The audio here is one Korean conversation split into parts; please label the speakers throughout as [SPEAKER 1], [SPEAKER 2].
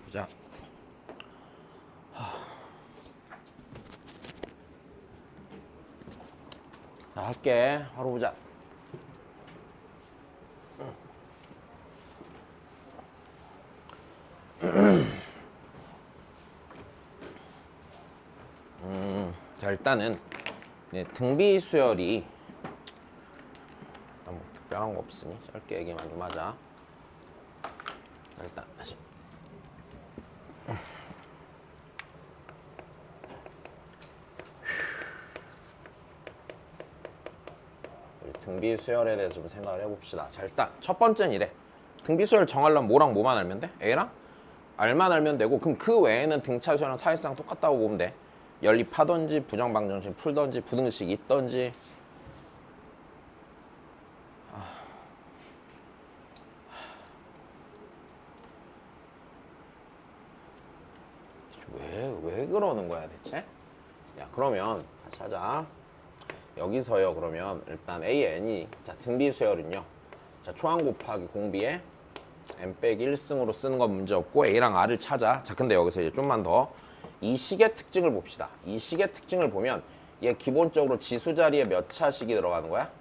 [SPEAKER 1] 보자. 자, 할게. 바로 보자. 자, 일단은 등비 수열이 뭐 특별한 거 없으니 짧게 얘기만 좀 하자. 자, 일단 다시. 등비 수열에 대해서 좀 생각을 해봅시다. 자, 일단 첫 번째는 이래. 등비 수열 정하려면 뭐랑 뭐만 알면 돼? A랑 R만 알면 되고, 그럼 그 외에는 등차 수열은 사실상 똑같다고 보면 돼. 연립하던지 부정방정식 풀던지 부등식 있던지. 왜 그러는 거야 대체? 야, 그러면 다시 하자. 여기서요, 그러면 일단 AN이, 자, 등비 수열은요, 자, 초항 곱하기 공비에 n 빼기 1승으로 쓰는 건 문제 없고 A랑 R을 찾아. 자, 근데 여기서 이제 좀만 더 이 식의 특징을 봅시다. 이 식의 특징을 보면 얘 기본적으로 지수 자리에 몇 차식이 들어가는 거야?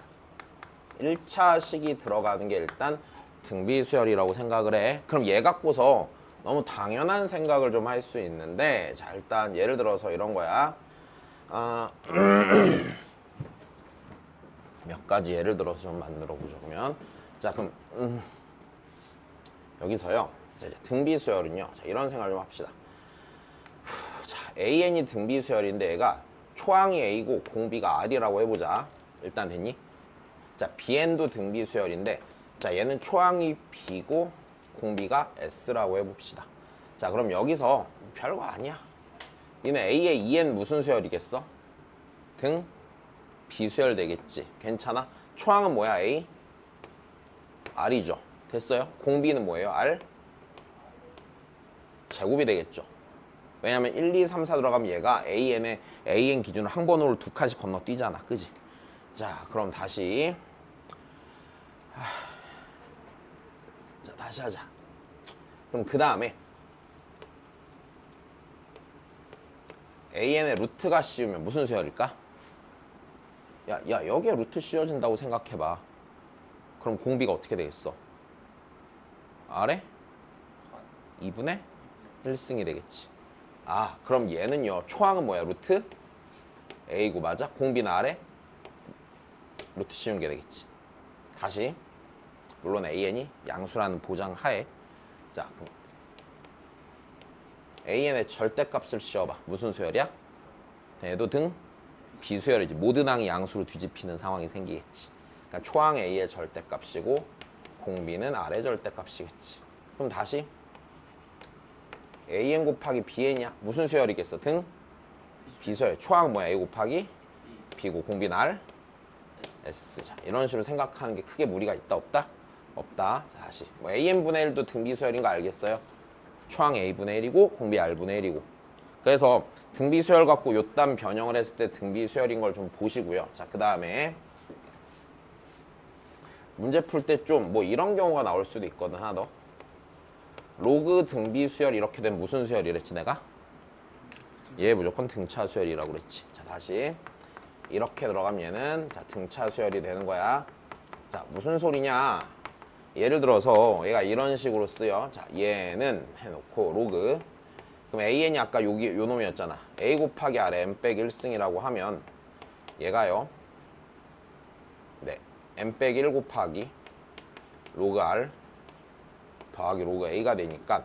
[SPEAKER 1] 1차식이 들어가는 게 일단 등비 수열이라고 생각을 해. 그럼 얘 갖고서 너무 당연한 생각을 좀 할 수 있는데, 자, 일단 예를 들어서 이런 거야. 몇 가지 예를 들어서 좀 만들어 보죠. 그러면 자, 그럼 여기서요, 자, 이제 등비 수열은요, 자, 이런 생각을 좀 합시다. 자, AN이 등비 수열인데 얘가 초항이 A고 공비가 R이라고 해보자. 일단 됐니? 자, BN도 등비 수열인데, 자, 얘는 초항이 B고 공비가 S라고 해봅시다. 자, 그럼 여기서 별거 아니야. 얘는 A의 EN 무슨 수열이겠어? 등 비수열 되겠지. 괜찮아? 초항은 뭐야? A? R이죠. 됐어요? 공비는 뭐예요? R? 제곱이 되겠죠. 왜냐면 1, 2, 3, 4 들어가면 얘가 AN의 AN 기준으로 한 번호를 두 칸씩 건너뛰잖아. 그지? 자, 그럼 다시. 자, 다시 하자. 그럼 그 다음에 AN의 루트가 씌우면 무슨 수열일까? 야, 여기에 루트 씌워진다고 생각해봐. 그럼 공비가 어떻게 되겠어? R에 2분의 1승이 되겠지. 아, 그럼 얘는요, 초항은 뭐야? 루트 A고, 맞아? 공비는 R에 루트 씌운 게 되겠지. 다시, 물론 AN이 양수라는 보장 하에. 자, 그럼 AN의 절대값을 씌워봐. 무슨 수열이야? 얘도 등 비수열이지. 모든 항이 양수로 뒤집히는 상황이 생기겠지. 그러니까 초항 A의 절대값이고 공비는 R의 절대값이겠지. 그럼 다시 AN 곱하기 BN이야. 무슨 수열이겠어? 등 비수열. 초항 뭐야? A 곱하기 B고 공비는 R S. 자, 이런 식으로 생각하는 게 크게 무리가 있다 없다? 없다. 자, 다시 뭐 AN분의 1도 등 비수열인 거 알겠어요? 초항 A분의 1이고 공비 R분의 1이고. 그래서 등비 수열 갖고 요딴 변형을 했을 때 등비 수열인 걸 좀 보시고요. 자, 그 다음에 문제 풀 때 좀 뭐 이런 경우가 나올 수도 있거든. 하나 더. 로그 등비 수열 이렇게 되면 무슨 수열이랬지 내가? 얘 무조건 등차 수열이라고 그랬지. 자, 다시 이렇게 들어가면 얘는, 자, 등차 수열이 되는 거야. 자, 무슨 소리냐? 예를 들어서 얘가 이런 식으로 쓰여. 자, 얘는 해놓고 로그. 그럼 AN이 아까 요 놈이었잖아. A 곱하기 R M 빼기 1승이라고 하면 얘가요, 네, M 빼기 1 곱하기 로그 R 더하기 로그 A가 되니까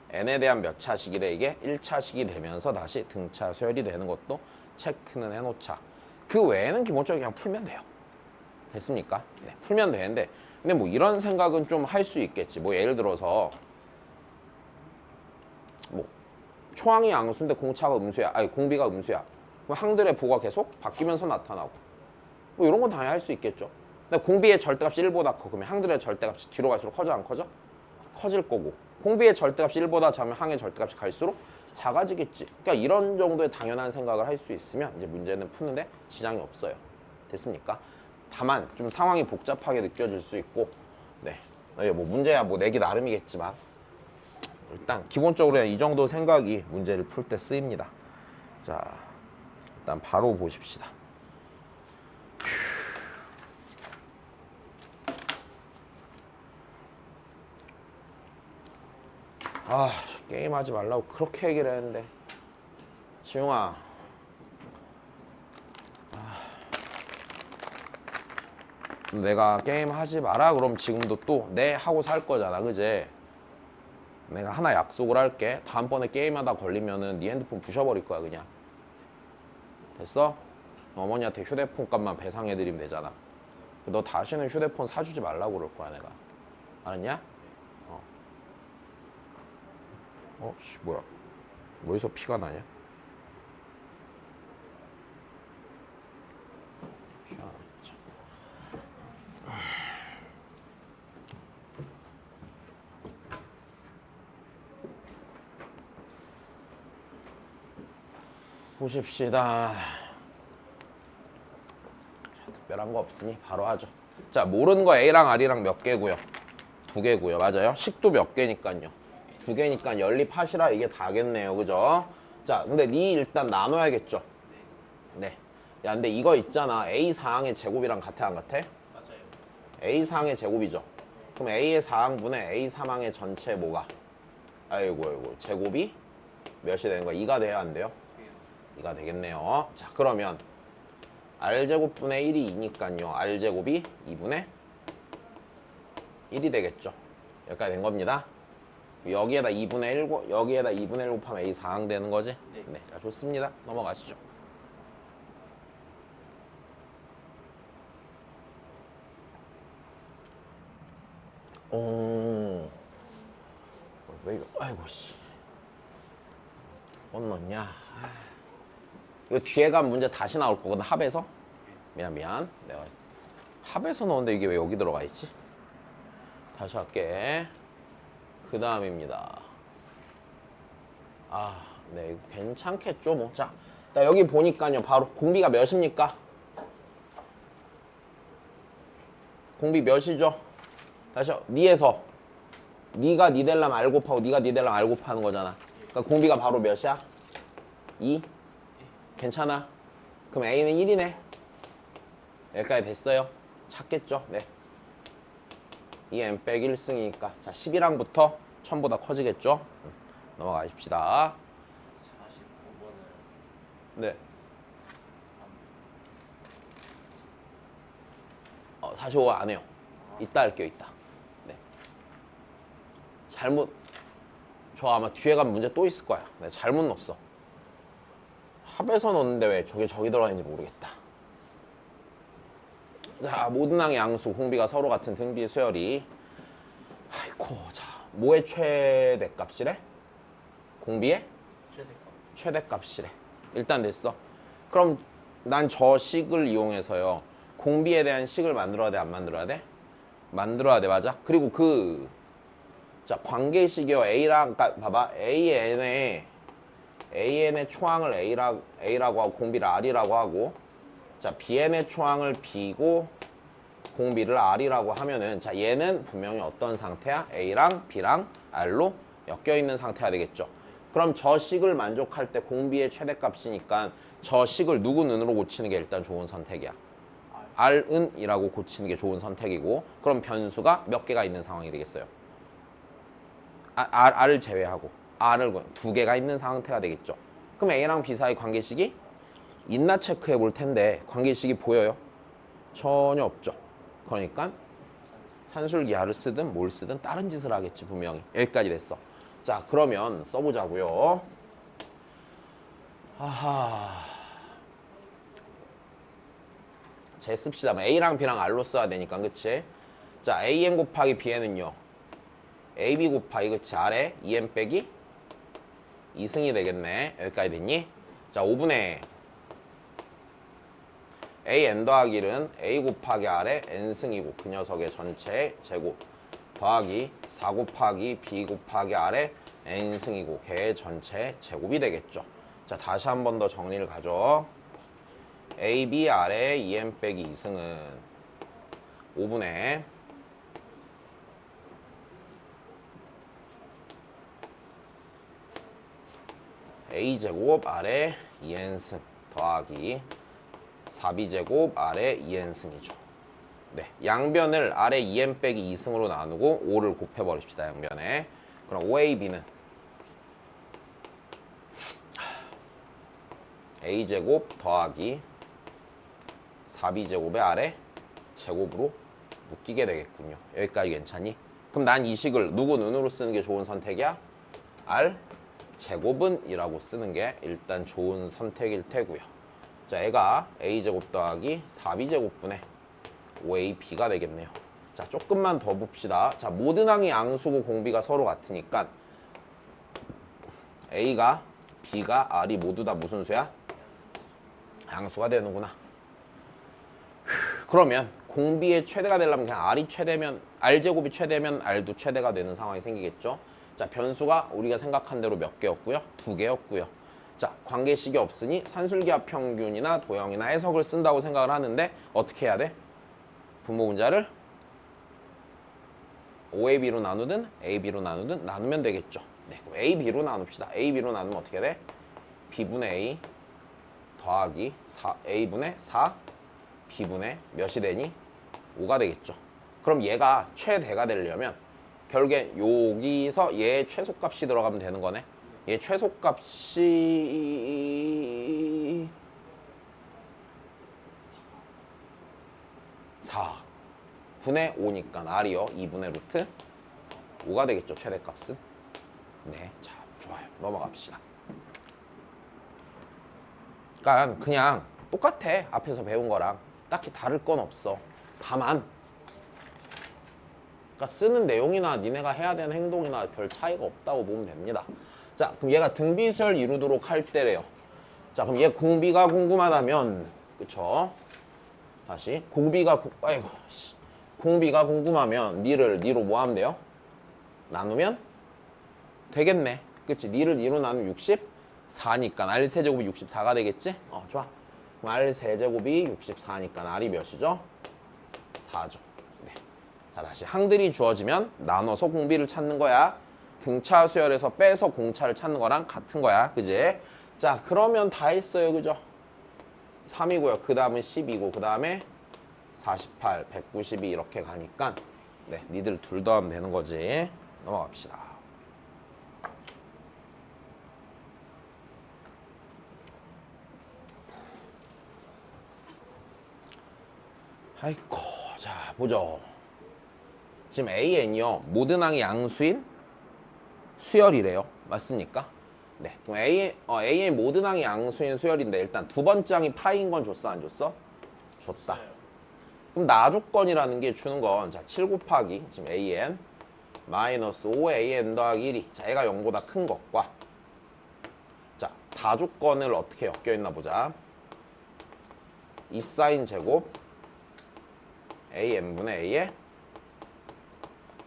[SPEAKER 1] N에 대한 몇 차식이 돼? 이게 1차식이 되면서 다시 등차 수열이 되는 것도 체크는 해놓자. 그 외에는 기본적으로 그냥 풀면 돼요. 됐습니까? 네, 풀면 되는데, 근데 뭐 이런 생각은 좀 할 수 있겠지. 뭐 예를 들어서 뭐 초항이 양수인데 공차가 음수야. 아니, 공비가 음수야. 그럼 항들의 보가 계속 바뀌면서 나타나고. 뭐 이런 건 당연히 할 수 있겠죠. 근데 공비의 절대값이 1보다 커. 그러면 항들의 절대값이 뒤로 갈수록 커져 안 커져? 커질 거고. 공비의 절대값이 1보다 작으면 항의 절대값이 갈수록 작아지겠지. 그러니까 이런 정도의 당연한 생각을 할 수 있으면 이제 문제는 푸는데 지장이 없어요. 됐습니까? 다만 좀 상황이 복잡하게 느껴질 수 있고, 네, 뭐 문제야 뭐 내기 나름이겠지만 일단 기본적으로 이 정도 생각이 문제를 풀 때 쓰입니다. 자, 일단 바로 보십시다. 아, 게임하지 말라고 그렇게 얘기를 했는데. 지용아, 내가 게임하지 마라 그럼 지금도 또 네 하고 살 거잖아, 그지? 내가 하나 약속을 할게. 다음번에 게임하다 걸리면은 네 핸드폰 부셔버릴 거야, 그냥. 됐어? 어머니한테 휴대폰 값만 배상해드리면 되잖아. 너 다시는 휴대폰 사주지 말라고 그럴 거야, 내가. 알았냐? 씨, 뭐야? 어디서 피가 나냐? 보십시다. 특별한 거 없으니 바로 하죠. 자, 모르는 거 A랑 R이랑 몇 개고요? 2개고요. 맞아요? 식도 몇 개니까요. 2개니까 연립하시라 이게 다겠네요. 그죠? 자, 근데 니 일단 나눠야겠죠? 네. 야, 근데 이거 있잖아. A 사항의 제곱이랑 같아 안 같아?
[SPEAKER 2] 맞아요.
[SPEAKER 1] A 사항의 제곱이죠. 그럼 A의 사항분의 A 사항의 전체 뭐가? 아이고 제곱이 몇이 되는 거야? 2가 돼야 안 돼요? 2가 되겠네요. 자, 그러면 R제곱분의 1이 2니까요. R제곱이 2분의 1이 되겠죠. 여기까지 된 겁니다. 여기에다 2분의 1, 여기에다 2분의 1 곱하면 A 사항 되는 거지?
[SPEAKER 2] 네.
[SPEAKER 1] 자, 좋습니다. 넘어가시죠. 왜 이거, 아이고, 씨. 두 번 넣냐? 이거 뒤에 가면 문제 다시 나올 거거든, 합에서. 미안. 내가 합에서 넣었는데 이게 왜 여기 들어가 있지? 다시 할게. 그 다음입니다. 네, 이거 괜찮겠죠, 뭐. 자, 나 여기 보니까요, 바로 공비가 몇입니까? 공비 몇이죠? 다시, 니에서. 니가 니 되려면 R 곱하고 니가 니 되려면 R 곱하는 거잖아. 그러니까 공비가 바로 몇이야? 2? 괜찮아? 그럼 A는 1이네. 여기까지 됐어요. 찾겠죠? 네. 2n 빼기 1승이니까. 자, 11항부터 1000보다 커지겠죠? 넘어가십시다.
[SPEAKER 2] 45번을
[SPEAKER 1] 네. 45 안 해요. 이따 할게요, 이따. 네. 잘못, 저 아마 뒤에 가면 문제 또 있을 거야. 내가 잘못 넣었어. 합에서 넣었는데 왜 저기 들어가 있는지 모르겠다. 자, 모든 항의 양수, 공비가 서로 같은 등비의 수열이. 아이고, 자, 뭐의 최대값이래? 공비의 최대값이래. 일단 됐어. 그럼 난 저 식을 이용해서요. 공비에 대한 식을 만들어야 돼, 안 만들어야 돼? 만들어야 돼, 맞아? 그리고 자, 관계식이요. A랑, 그러니까 봐봐. AN의 초항을 A라고 하고 공비를 R이라고 하고, 자, BN의 초항을 B고 공비를 R이라고 하면은, 자, 얘는 분명히 어떤 상태야? A랑 B랑 R로 엮여있는 상태가 되겠죠. 그럼 저 식을 만족할 때 공비의 최대값이니까 저 식을 누구 눈으로 고치는 게 일단 좋은 선택이야. R은이라고 고치는 게 좋은 선택이고, 그럼 변수가 몇 개가 있는 상황이 되겠어요? R을 제외하고 R을 2개가 있는 상태가 되겠죠. 그럼 A랑 B 사이 관계식이 있나 체크해 볼 텐데 관계식이 보여요? 전혀 없죠. 그러니까 산술기하를 쓰든 뭘 쓰든 다른 짓을 하겠지, 분명히. 여기까지 됐어. 자, 그러면 써보자고요. 제 씁시다. A랑 B랑 R로 써야 되니까, 그치? 자, AN 곱하기 BN은요, AB 곱하기, 그치? R에 2N 빼기 2승이 되겠네. 여기까지 됐니? 자, 5분의 AN 더하기 1은 A 곱하기 R에 N승이고 그 녀석의 전체 제곱 더하기 4 곱하기 B 곱하기 R에 N승이고 걔의 전체 제곱이 되겠죠. 자, 다시 한 번 더 정리를 가죠. AB R에 2N 빼기 2승은 5분의 a제곱 아래 2n승 더하기 4b제곱 아래 2n승이죠. 네, 양변을 아래 2n 빼기 2승으로 나누고 5를 곱해버립시다. 양변에. 그럼 5ab는 a제곱 더하기 4b제곱의 아래 제곱으로 묶이게 되겠군요. 여기까지 괜찮니? 그럼 난 이 식을 누구 눈으로 쓰는 게 좋은 선택이야? r 제곱은 이라고 쓰는 게 일단 좋은 선택일 테고요. 자, 얘가 a제곱 더하기 4b제곱분의 5ab가 되겠네요. 자, 조금만 더 봅시다. 자, 모든 항이 양수고 공비가 서로 같으니까 a가 b가 r이 모두 다 무슨 수야? 양수가 되는구나. 그러면 공비의 최대가 되려면 그냥 r이 최대면 r제곱이 최대면 r도 최대가 되는 상황이 생기겠죠. 자, 변수가 우리가 생각한 대로 몇 개였고요? 2개였고요. 자, 관계식이 없으니 산술기하 평균이나 도형이나 해석을 쓴다고 생각을 하는데 어떻게 해야 돼? 분모분자를 5ab로 나누든 ab로 나누든 나누면 되겠죠. 네, 그럼 ab로 나눕시다. ab로 나누면 어떻게 돼? b분의 a 더하기 4a분의 4 b분의 몇이 되니? 5가 되겠죠. 그럼 얘가 최대가 되려면 결국에 여기서 얘의 최소값이 들어가면 되는 거네. 얘 최소값이 4분의 5니까 r이요. 2분의 루트 5가 되겠죠. 최대값은. 네, 자, 좋아요. 넘어갑시다. 그러니까 그냥 똑같아. 앞에서 배운 거랑 딱히 다를 건 없어. 다만 그러니까 쓰는 내용이나 니네가 해야 되는 행동이나 별 차이가 없다고 보면 됩니다. 자, 그럼 얘가 등비수열 이루도록 할 때래요. 자, 그럼 얘 공비가 궁금하다면, 그쵸? 다시 공비가 궁금하면 니로 뭐 하면 돼요? 나누면 되겠네. 그치? 니를 니로 나누면 64니까 r 세제곱이 64가 되겠지? 좋아. 그럼 r 세제곱이 64니까 r이 몇이죠? 4죠. 네. 자, 다시 항들이 주어지면 나눠서 공비를 찾는 거야. 등차 수열에서 빼서 공차를 찾는 거랑 같은 거야. 그지? 자, 그러면 다 했어요. 그죠? 3이고요. 그 다음은 10이고 그 다음에 48, 192 이렇게 가니까 네, 니들 둘 더하면 되는 거지. 넘어갑시다. 아이고, 자, 보죠. 지금 AN이요. 모든 항이 양수인 수열이래요. 맞습니까? 네. 그럼 AN 모든 항이 양수인 수열인데 일단 두 번째 항이 파이인 건 줬어? 안 줬어? 줬다. 그럼 나 조건이라는 게 주는 건 자, 7 곱하기 지금 AN 마이너스 5AN 더하기 1이 자, 얘가 0보다 큰 것과 자, 다조건을 어떻게 엮여 있나 보자. 2사인 제곱 AN분의 A에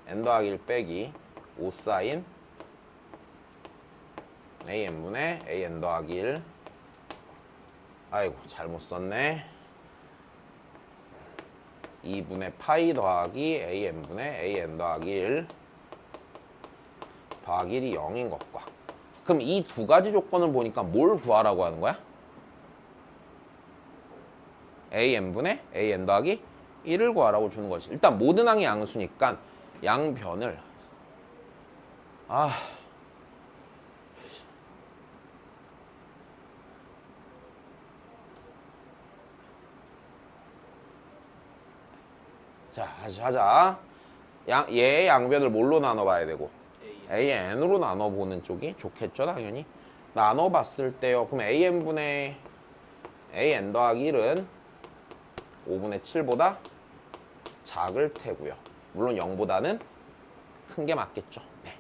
[SPEAKER 1] N 더하기 1 빼기 5사인 AN분의 AN 더하기 1 아이고 잘못 썼네. 2분의 파이 더하기 AN분의 AN 더하기 1 더하기 1이 0인 것과 그럼 이 두 가지 조건을 보니까 뭘 구하라고 하는 거야? AN분의 AN 더하기 1을 구하라고 주는 것이 일단 모든 항이 양수니까 양변을 자, 다시 하자. 얘의 양변을 뭘로 나눠봐야 되고 AN으로 나눠보는 쪽이 좋겠죠, 당연히. 나눠봤을 때요. 그럼 AN분의 AN 더하기 1은 5분의 7보다 작을 테고요. 물론 0보다는 큰 게 맞겠죠. 네.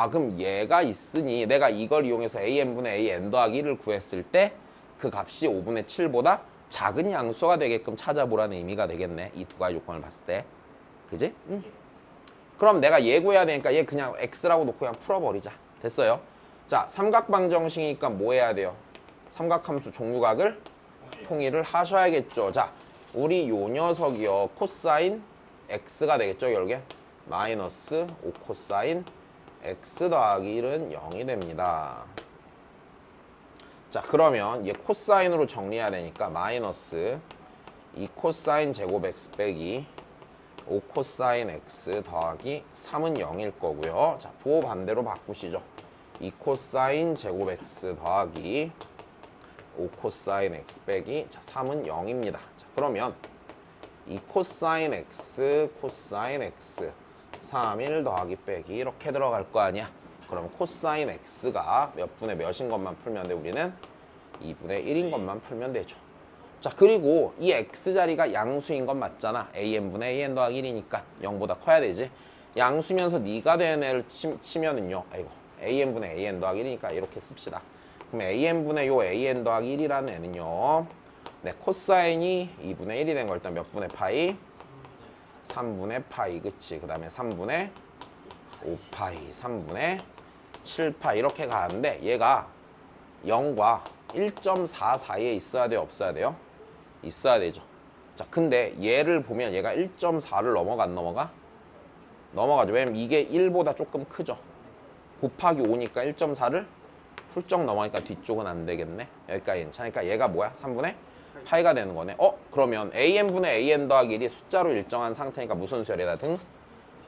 [SPEAKER 1] 그럼 얘가 있으니 내가 이걸 이용해서 AN분의 AN 더하기 1을 구했을 때 그 값이 5분의 7보다 작은 양수가 되게끔 찾아보라는 의미가 되겠네. 이 두 가지 조건을 봤을 때. 그지? 응. 그럼 내가 얘 구해야 되니까 얘 그냥 X라고 놓고 그냥 풀어버리자. 됐어요? 자, 삼각방정식이니까 뭐 해야 돼요? 삼각함수 종류각을 통일을 하셔야겠죠. 자, 우리 요 녀석이요. 코사인 X가 되겠죠, 결국에. 마이너스 5 코사인 X 더하기 1은 0이 됩니다. 자 그러면 얘 코사인으로 정리해야 되니까 마이너스 2 코사인 제곱 x 빼기 5 코사인 x 더하기 3은 0일 거고요. 자 부호 반대로 바꾸시죠. 2 코사인 제곱 x 더하기 5 코사인 x 빼기 자 3은 0입니다. 자 그러면 2 코사인 x 코사인 x 3, 1 더하기 빼기 이렇게 들어갈 거 아니야. 그럼 코사인 x가 몇 분의 몇인 것만 풀면 돼. 우리는 2분의 1인 것만 풀면 되죠. 자 그리고 이 x자리가 양수인 건 맞잖아. an분의 an 더하기 1이니까 0보다 커야 되지. 양수면서 네가 되는 애를 치면은요. 아이고 an분의 an 더하기 1이니까 이렇게 씁시다. 그럼 an분의 요 an 더하기 1이라는 애는요. 네, 코사인이 2분의 1이 된 거 일단 몇 분의 파이? 3분의 파이, 그치? 그 다음에 3분의 5파이, 3분의 7파이 이렇게 가는데 얘가 0과 1.4 사이에 있어야 돼요? 없어야 돼요? 있어야 되죠. 자, 근데 얘를 보면 얘가 1.4를 넘어가 안 넘어가? 넘어가죠. 왜냐면 이게 1보다 조금 크죠. 곱하기 5니까 1.4를 훌쩍 넘어가니까 뒤쪽은 안 되겠네. 여기까지 괜찮으니까 얘가 뭐야? 3분의 파이가 되는 거네. 그러면 an분의 an 더하기 1이 숫자로 일정한 상태니까 무슨 수열이다? 등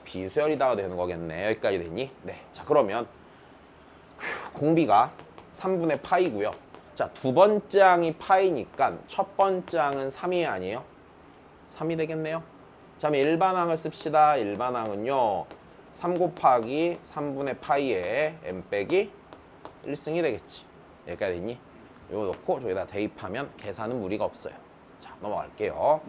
[SPEAKER 1] 비수열이다가 되는 거겠네. 여기까지 됐니? 네. 자 그러면 공비가 3분의 파이고요. 자 두 번째 항이 파이니까 첫 번째 항은 3이 아니에요? 3이 되겠네요. 자 그럼 일반항을 씁시다. 일반항은요 3 곱하기 3분의 파이에 n 빼기 1승이 되겠지. 여기까지 됐니? 이거 넣고 저기다 대입하면 계산은 무리가 없어요. 자 넘어갈게요.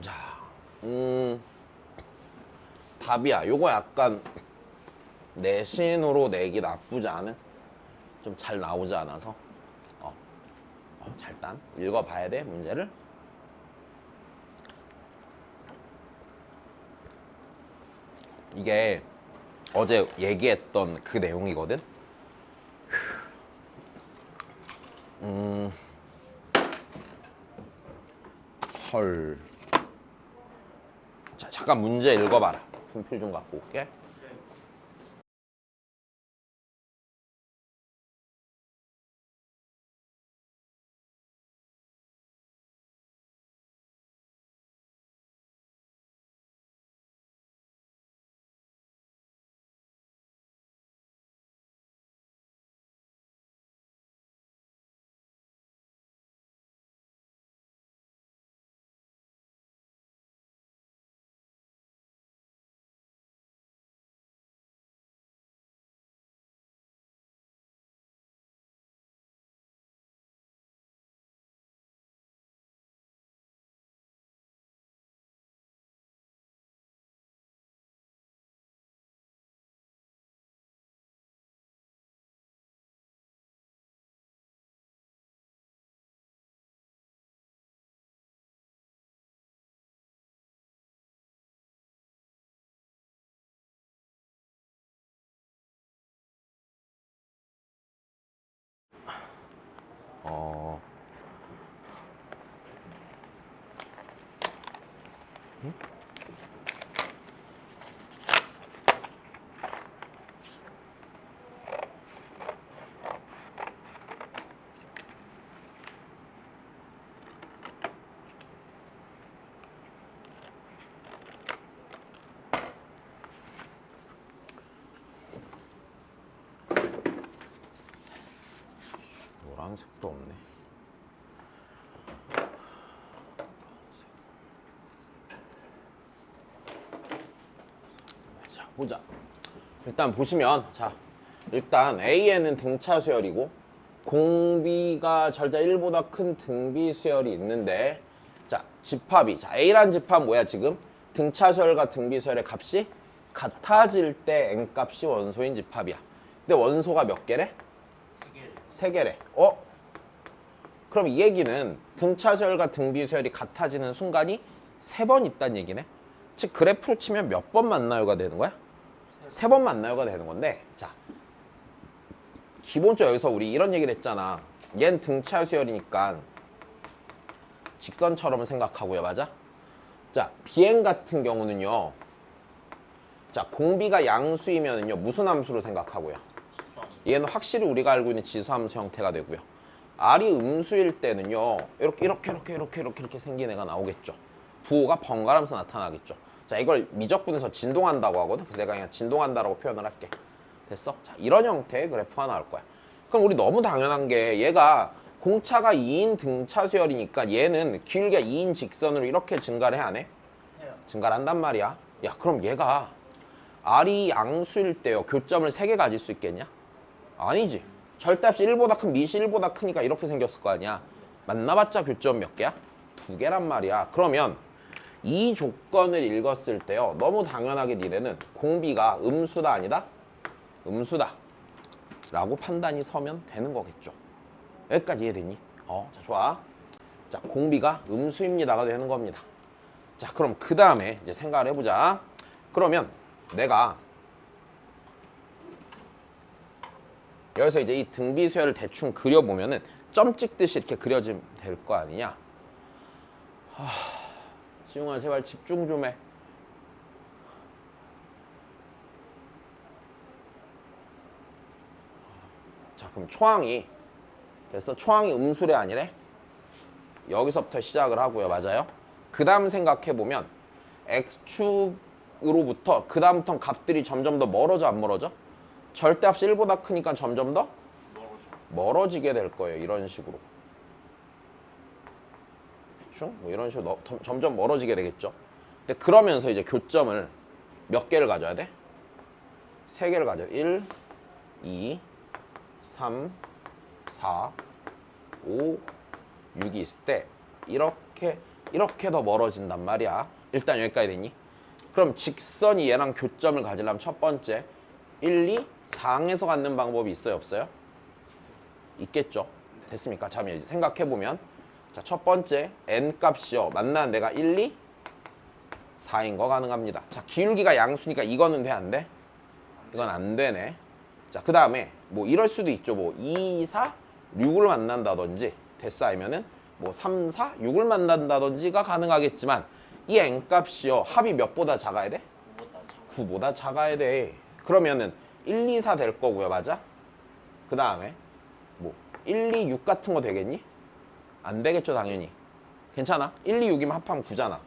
[SPEAKER 1] 자, 답이야. 요거 약간 내신으로 내기 나쁘지 않은? 좀 잘 나오지 않아서 자 일단 읽어봐야 돼 문제를. 이게 어제 얘기했던 그 내용이거든. 헐. 자 잠깐 문제 읽어봐라. 분필 좀 갖고 올게. 노란색도 없네. 자 보자. 일단 보시면 자 일단 A에는 등차 수열이고 공비가 절대 1보다 큰 등비 수열이 있는데 자 집합이 자 A란 집합 뭐야 지금? 등차 수열과 등비 수열의 값이 같아질 때 n 값이 원소인 집합이야. 근데 원소가 몇 개래? 세 개래. 그럼 이 얘기는 등차 수열과 등비 수열이 같아지는 순간이 3번 있다는 얘기네. 즉 그래프를 치면 몇 번 만나요가 되는 거야? 3번 만나요가 되는 건데 자 기본적으로 여기서 우리 이런 얘기를 했잖아. 얜 등차 수열이니까 직선처럼 생각하고요. 맞아? 자, 비행 같은 경우는요. 자, 공비가 양수이면은요. 무슨 함수로 생각하고요? 얘는 확실히 우리가 알고 있는 지수함수 형태가 되고요. R이 음수일 때는요. 이렇게 생긴 애가 나오겠죠. 부호가 번갈아가면서 나타나겠죠. 자, 이걸 미적분에서 진동한다고 하거든. 그래서 내가 그냥 진동한다라고 표현을 할게. 됐어? 자, 이런 형태의 그래프가 나올 거야. 그럼 우리 너무 당연한 게 얘가 공차가 2인 등차 수열이니까 얘는 길게 2인 직선으로 이렇게 증가를 해 안 해?
[SPEAKER 2] 해요.
[SPEAKER 1] 증가를 한단 말이야. 야, 그럼 얘가 R이 양수일 때요. 교점을 3개 가질 수 있겠냐? 아니지. 절대값이 1보다 큰 미시 1보다 크니까 이렇게 생겼을 거 아니야. 만나봤자 교점 몇 개야? 2개란 말이야. 그러면 이 조건을 읽었을 때요. 너무 당연하게 니네는 공비가 음수다 아니다? 음수다 라고 판단이 서면 되는 거겠죠. 여기까지 이해되니? 자, 좋아. 자, 공비가 음수입니다가 되는 겁니다. 자, 그럼 그 다음에 이제 생각을 해보자. 그러면 내가 여기서 이제 이 등비수열을 대충 그려보면은 점 찍듯이 이렇게 그려지면 될 거 아니냐? 지웅아, 제발 집중 좀 해. 자, 그럼 초항이 됐어? 초항이 음수래 아니래? 여기서부터 시작을 하고요. 맞아요? 그 다음 생각해보면 X축으로부터 그 다음부터 값들이 점점 더 멀어져 안 멀어져? 절대값이 1보다 크니까 점점 더 멀어지게 될 거예요. 이런 식으로. 대충? 뭐 이런 식으로 점점 멀어지게 되겠죠. 근데 그러면서 이제 교점을 몇 개를 가져야 돼? 3개를 가져야 돼. 1, 2, 3, 4, 5, 6이 있을 때 이렇게 더 멀어진단 말이야. 일단 여기까지 됐니? 그럼 직선이 얘랑 교점을 가지려면 첫 번째 1, 2, 4항에서 갖는 방법이 있어요? 없어요? 있겠죠. 됐습니까? 자, 이제 생각해보면 자, 첫 번째 n값이요. 만나는 데가 1, 2, 4인 거 가능합니다. 자, 기울기가 양수니까 이거는 돼? 안 돼? 이건 안 되네. 자, 그 다음에 뭐 이럴 수도 있죠. 뭐 2, 4, 6을 만난다든지 됐어 아니면은 뭐 3, 4, 6을 만난다든지가 가능하겠지만 이 n값이요. 합이 몇보다 작아야 돼? 9보다 작아야 돼. 그러면은 1, 2, 4 될 거고요. 맞아? 그 다음에 뭐 1, 2, 6 같은 거 되겠니? 안 되겠죠 당연히. 괜찮아? 1, 2, 6이면 합하면 9잖아.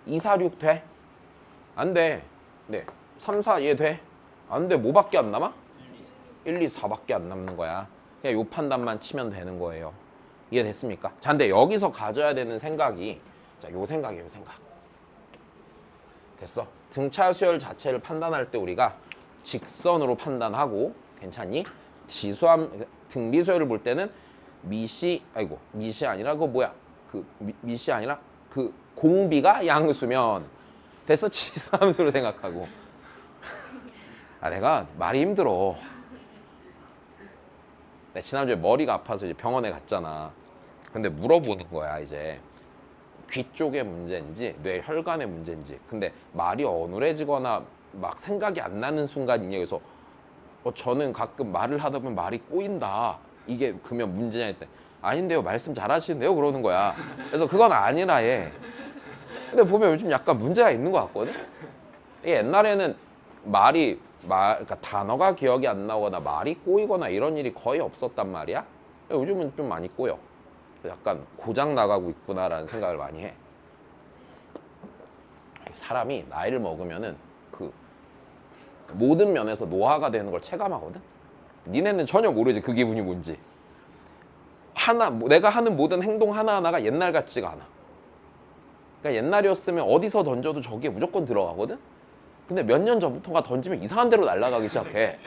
[SPEAKER 1] 2, 4, 6 돼? 안 돼. 네. 3, 4 얘 돼? 안 돼. 뭐밖에 안 남아? 1, 2, 4밖에 안 남는 거야. 그냥 요 판단만 치면 되는 거예요. 이해됐습니까? 자, 근데 여기서 가져야 되는 생각이 자, 요 생각이에요. 요 생각. 됐어. 등차 수열 자체를 판단할 때 우리가 직선으로 판단하고 괜찮니? 지수함 등비 수열을 볼 때는 미시 아니라 그거 뭐야? 그 미시 아니라 그 공비가 양수면 됐어. 지수함수로 생각하고. 내가 말이 힘들어. 내가 지난주에 머리가 아파서 이제 병원에 갔잖아. 근데 물어보는 거야 이제 귀 쪽의 문제인지 뇌 혈관의 문제인지. 근데 말이 어눌해지거나 막 생각이 안 나는 순간이 있냐. 그래서 저는 가끔 말을 하다 보면 말이 꼬인다. 이게 그러면 문제냐 했더니 아닌데요. 말씀 잘하시는데요. 그러는 거야. 그래서 그건 아니라 해. 근데 보면 요즘 약간 문제가 있는 것 같거든. 옛날에는 그러니까 단어가 기억이 안 나거나 말이 꼬이거나 이런 일이 거의 없었단 말이야. 요즘은 좀 많이 꼬여. 약간 고장 나가고 있구나라는 생각을 많이 해. 사람이 나이를 먹으면은 그 모든 면에서 노화가 되는 걸 체감하거든. 니네는 전혀 모르지 그 기분이 뭔지. 내가 하는 모든 행동 하나하나가 옛날 같지가 않아. 그러니까 옛날이었으면 어디서 던져도 저기에 무조건 들어가거든. 근데 몇 년 전부터가 던지면 이상한 데로 날아가기 시작해.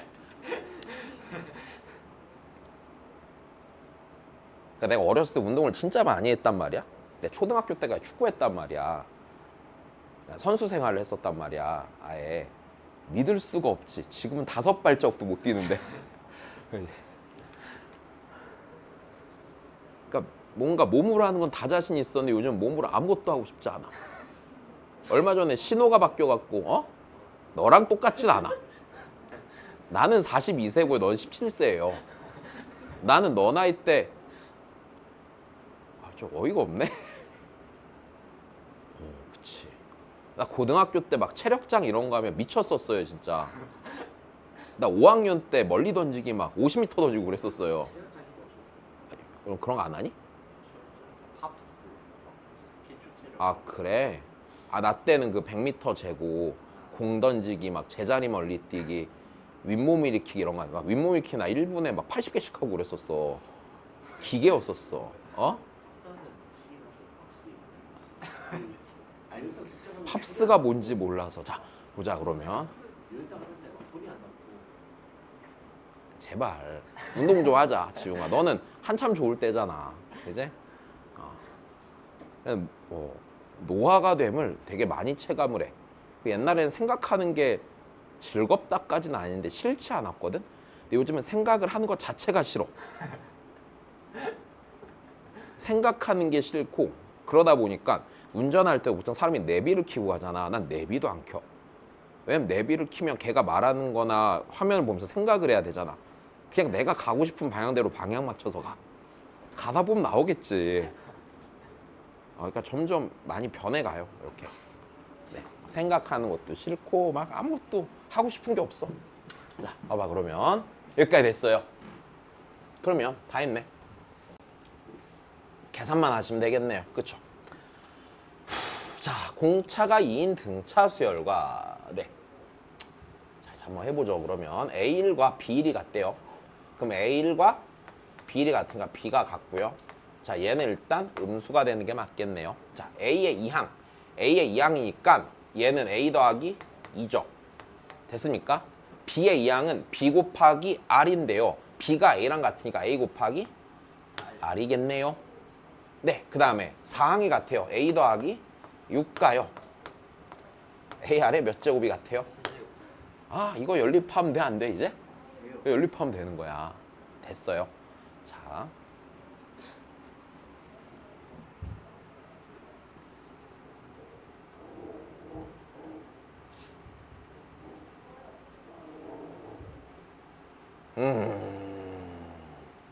[SPEAKER 1] 그러니까 내가 어렸을 때 운동을 진짜 많이 했단 말이야. 내가 초등학교 때가 축구했단 말이야. 선수 생활을 했었단 말이야. 아예 믿을 수가 없지. 지금은 5발짝도 못 뛰는데. 그러니까 뭔가 몸으로 하는 건 다 자신 있었는데 요즘 몸으로 아무것도 하고 싶지 않아. 얼마 전에 신호가 바뀌어갖고 너랑 똑같진 않아. 나는 42세고 넌 17세예요. 나는 너 나이 때 좀 어이가 없네. 그치. 나 고등학교 때 막 체력장 이런 거 하면 미쳤었어요 진짜. 나 5학년 때 멀리 던지기 막 50m 던지고 그랬었어요.
[SPEAKER 2] 체력장이 뭐죠?
[SPEAKER 1] 그런 거 안 하니?
[SPEAKER 2] 팝스, 기초 체력.
[SPEAKER 1] 아 그래? 아 나 때는 그 100m 재고 공 던지기 막 제자리 멀리 뛰기 윗몸 일으키기 이런 거 아니야? 윗몸 일으키기 나 1분에 막 80개씩 하고 그랬었어. 기계였었어. 어?
[SPEAKER 2] 팝스하면 미치긴 하죠. 확실히. 윤상 진짜 하면
[SPEAKER 1] 팝스가 뭔지 몰라서. 자 보자 그러면.
[SPEAKER 2] 윤상 하는데 막 소리 안 나고.
[SPEAKER 1] 제발 운동 좀 하자 지웅아. 너는 한참 좋을 때잖아 이제. 노화가 됨을 되게 많이 체감을 해. 그 옛날에는 생각하는 게 즐겁다까지는 아닌데 싫지 않았거든. 근데 요즘은 생각을 하는 것 자체가 싫어. 생각하는 게 싫고 그러다 보니까 운전할 때 보통 사람이 내비를 켜고 가잖아. 난 내비도 안 켜. 왜냐면 내비를 켜면 걔가 말하는 거나 화면을 보면서 생각을 해야 되잖아. 그냥 내가 가고 싶은 방향대로 방향 맞춰서 가. 가다 보면 나오겠지. 그러니까 점점 많이 변해가요. 이렇게. 네. 생각하는 것도 싫고 막 아무것도 하고 싶은 게 없어. 자, 봐봐 그러면 여기까지 됐어요. 그러면 다 했네. 계산만 하시면 되겠네요. 그쵸? 자, 공차가 2인 등차 수열과 네. 자, 한번 해보죠. 그러면 A1과 B1이 같대요. 그럼 A1과 B1이 같으니까 B가 같고요. 자, 얘는 일단 음수가 되는 게 맞겠네요. 자, A의 2항. A의 2항이니까 얘는 A 더하기 2죠. 됐습니까? B의 2항은 B 곱하기 R인데요. B가 A랑 같으니까 A 곱하기 R이겠네요. 네, 그 다음에 4항이 같아요. A 더하기 6가요. AR의 몇 제곱이 같아요? 아, 이거 연립하면 돼, 안 돼, 이제? 이거 연립하면 되는 거야. 됐어요. 자.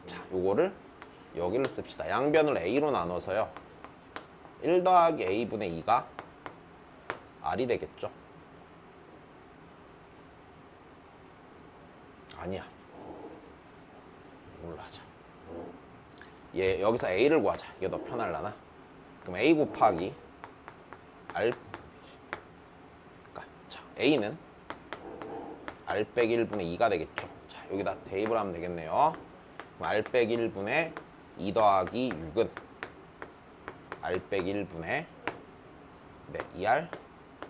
[SPEAKER 1] 자, 요거를 여기를 씁시다. 양변을 A로 나눠서요. 1 더하기 A분의 2가 R이 되겠죠. 아니야. 이걸로 하자. 얘 여기서 A를 구하자. 이게 더 편할라나? 그럼 A 곱하기 R. 그러니까 자, A는 R 빼기 1분의 2가 되겠죠. 자, 여기다 대입을 하면 되겠네요. 그럼 R 빼기 1분의 2 더하기 6은 R 빼기 1분의 네, 2R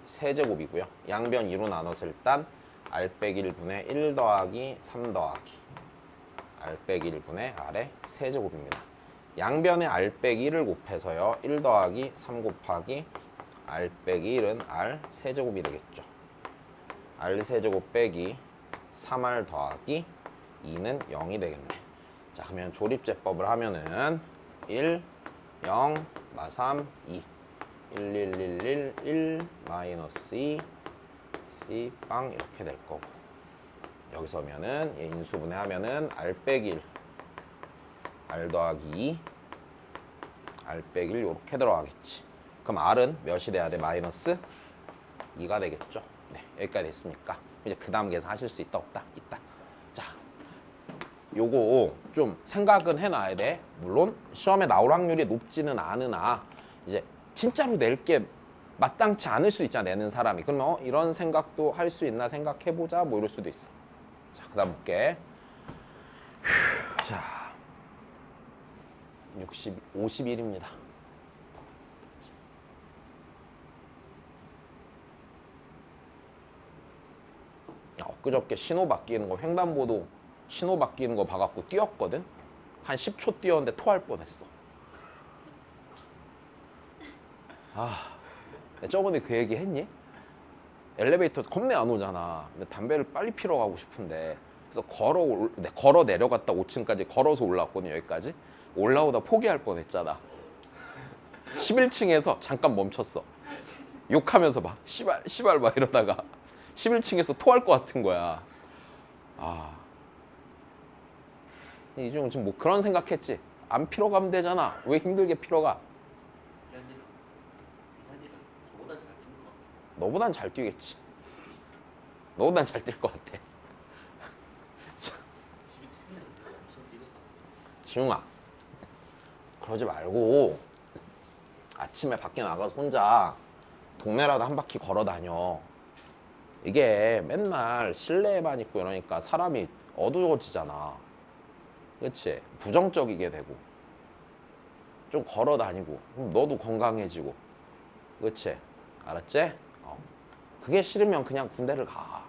[SPEAKER 1] 세제곱이고요. 양변 2로 나눠서 일단 R 빼기 1분의 1 더하기 3 더하기 R 빼기 1분의 R의 세제곱입니다. 양변에 R 빼기 1을 곱해서요. 1 더하기 3 곱하기 R 빼기 1은 R 세제곱이 되겠죠. R 세제곱 빼기 3R 더하기 2는 0이 되겠네. 자, 그러면 조립제법을 하면은 1, 0, 마3, 2 1, 1, 1, 1, 1, 마이너스 2 C, 빵 이렇게 될 거고 여기서 오면은 얘 인수분해 하면은 R 빼기 1 R 더하기 2 R 빼기 1 이렇게 들어가겠지. 그럼 R은 몇이 돼야 돼? 마이너스 2가 되겠죠. 네, 여기까지 됐으니까 이제 그 다음 계산하실 수 있다 없다? 있다. 자, 요거 좀 생각은 해놔야 돼. 물론 시험에 나올 확률이 높지는 않으나 이제 진짜로 낼 게 마땅치 않을 수 있잖아, 내는 사람이. 그러면 이런 생각도 할 수 있나 생각해보자 뭐 이럴 수도 있어. 자, 그 다음 볼게. 자, 51입니다. 엊그저께 신호 바뀌는 거, 횡단보도 신호 바뀌는 거 봐갖고 뛰었거든? 한 10초 뛰었는데 토할 뻔했어. 저번에 그 얘기 했니? 엘리베이터 겁내 안 오잖아. 근데 담배를 빨리 피러 가고 싶은데 그래서 걸어 내려갔다 5층까지 걸어서 올라왔거든. 여기까지 올라오다 포기할 뻔했잖아. 11층에서 잠깐 멈췄어. 욕하면서 막 씨발 막 이러다가 11층에서 토할 것 같은 거야. 이중 지금 뭐 그런 생각했지. 안 피러 가면 되잖아. 왜 힘들게 피러 가?
[SPEAKER 2] 귀한이랑 저보다 잘 뛰는 것 같아.
[SPEAKER 1] 너보단 잘 뛰겠지. 너보단 잘 뛸 것 같아.
[SPEAKER 2] 12층이었는데 엄청 뛰겠다.
[SPEAKER 1] 지웅아, 그러지 말고 아침에 밖에 나가서 혼자 동네라도 한 바퀴 걸어 다녀. 이게 맨날 실내에만 있고 이러니까 사람이 어두워지잖아. 그치? 부정적이게 되고 좀 걸어 다니고 그럼 너도 건강해지고. 그치? 알았지? 그게 싫으면 그냥 군대를 가.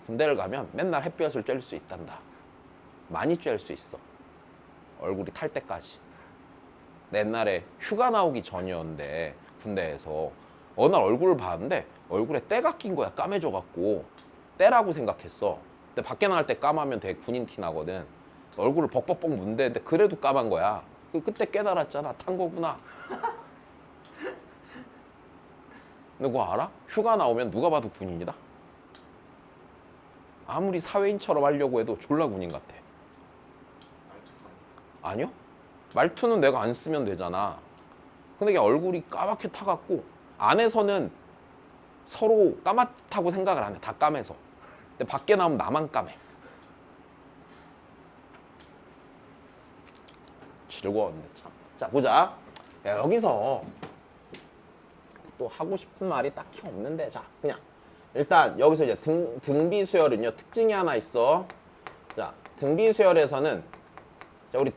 [SPEAKER 1] 군대를 가면 맨날 햇볕을 쬐일 수 있단다. 많이 쬐일 수 있어. 얼굴이 탈 때까지. 내 옛날에 휴가 나오기 전이었는데 군대에서 어느 날 얼굴을 봤는데 얼굴에 때가 낀 거야. 까매져갖고 때라고 생각했어. 근데 밖에 나갈 때 까마면 되게 군인 티 나거든. 얼굴을 벅벅벅 문대는데 그래도 까만 거야. 그때 깨달았잖아. 탄 거구나. 근데 그거 알아? 휴가 나오면 누가 봐도 군인이다. 아무리 사회인처럼 하려고 해도 졸라 군인 같아. 아니요? 말투는 내가 안 쓰면 되잖아. 근데 이게 얼굴이 까맣게 타갖고 안에서는 서로 까맣다고 생각을 안 해. 다 까매서. 근데 밖에 나오면 나만 까매. 즐거웠는데 참. 자, 보자. 야, 여기서 또 하고 싶은 말이 딱히 없는데, 자, 그냥 일단 여기서 이제 등비수열은요 특징이 하나 있어. 자, 등비수열에서는 자, 우리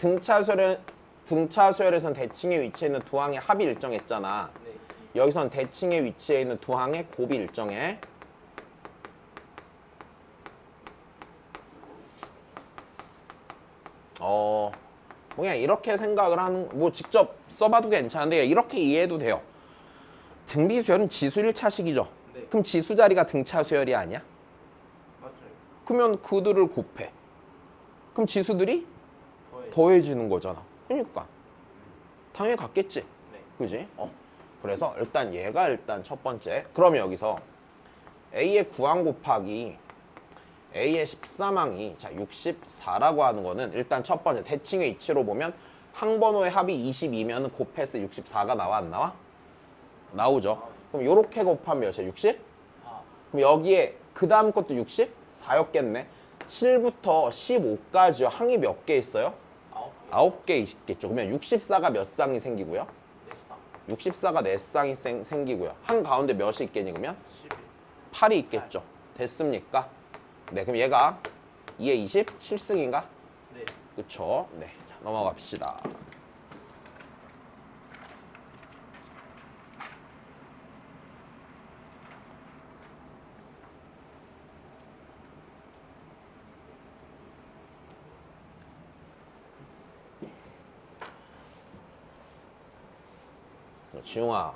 [SPEAKER 1] 등차수열에서는 대칭의 위치에 있는 두 항의 합이 일정했잖아.
[SPEAKER 2] 네.
[SPEAKER 1] 여기선 대칭의 위치에 있는 두 항의 곱이 일정해. 그냥 이렇게 생각을 하는, 뭐 직접 써봐도 괜찮은데 이렇게 이해해도 돼요. 등비수열은 지수 1차식이죠.
[SPEAKER 2] 네.
[SPEAKER 1] 그럼 지수 자리가 등차수열이 아니야?
[SPEAKER 2] 맞아요.
[SPEAKER 1] 그러면 그들을 곱해. 그럼 지수들이 더해지는 거잖아. 그러니까 당연히 같겠지.
[SPEAKER 2] 네.
[SPEAKER 1] 그지? 그래서 일단 첫 번째. 그러면 여기서 A의 9항 곱하기 A의 13항이 자 64라고 하는 거는 일단 첫 번째 대칭의 이치로 보면 항번호의 합이 22면 곱했을 때 64가 나와 안 나와? 나오죠. 그럼 요렇게 곱하면 몇이야? 60?
[SPEAKER 2] 4.
[SPEAKER 1] 그럼 여기에 그 다음 것도 64였겠네. 7부터 15까지 항이 몇 개 있어요?
[SPEAKER 2] 9개.
[SPEAKER 1] 9개 있겠죠. 그러면 64가 몇 쌍이 생기고요?
[SPEAKER 2] 4쌍.
[SPEAKER 1] 64가 4쌍이 생기고요. 한 가운데 몇이 있겠니 그러면?
[SPEAKER 2] 11.
[SPEAKER 1] 8이 있겠죠. 됐습니까? 네, 그럼 얘가 2의 27승인가?
[SPEAKER 2] 네.
[SPEAKER 1] 그쵸? 네, 자, 넘어갑시다. 지웅아,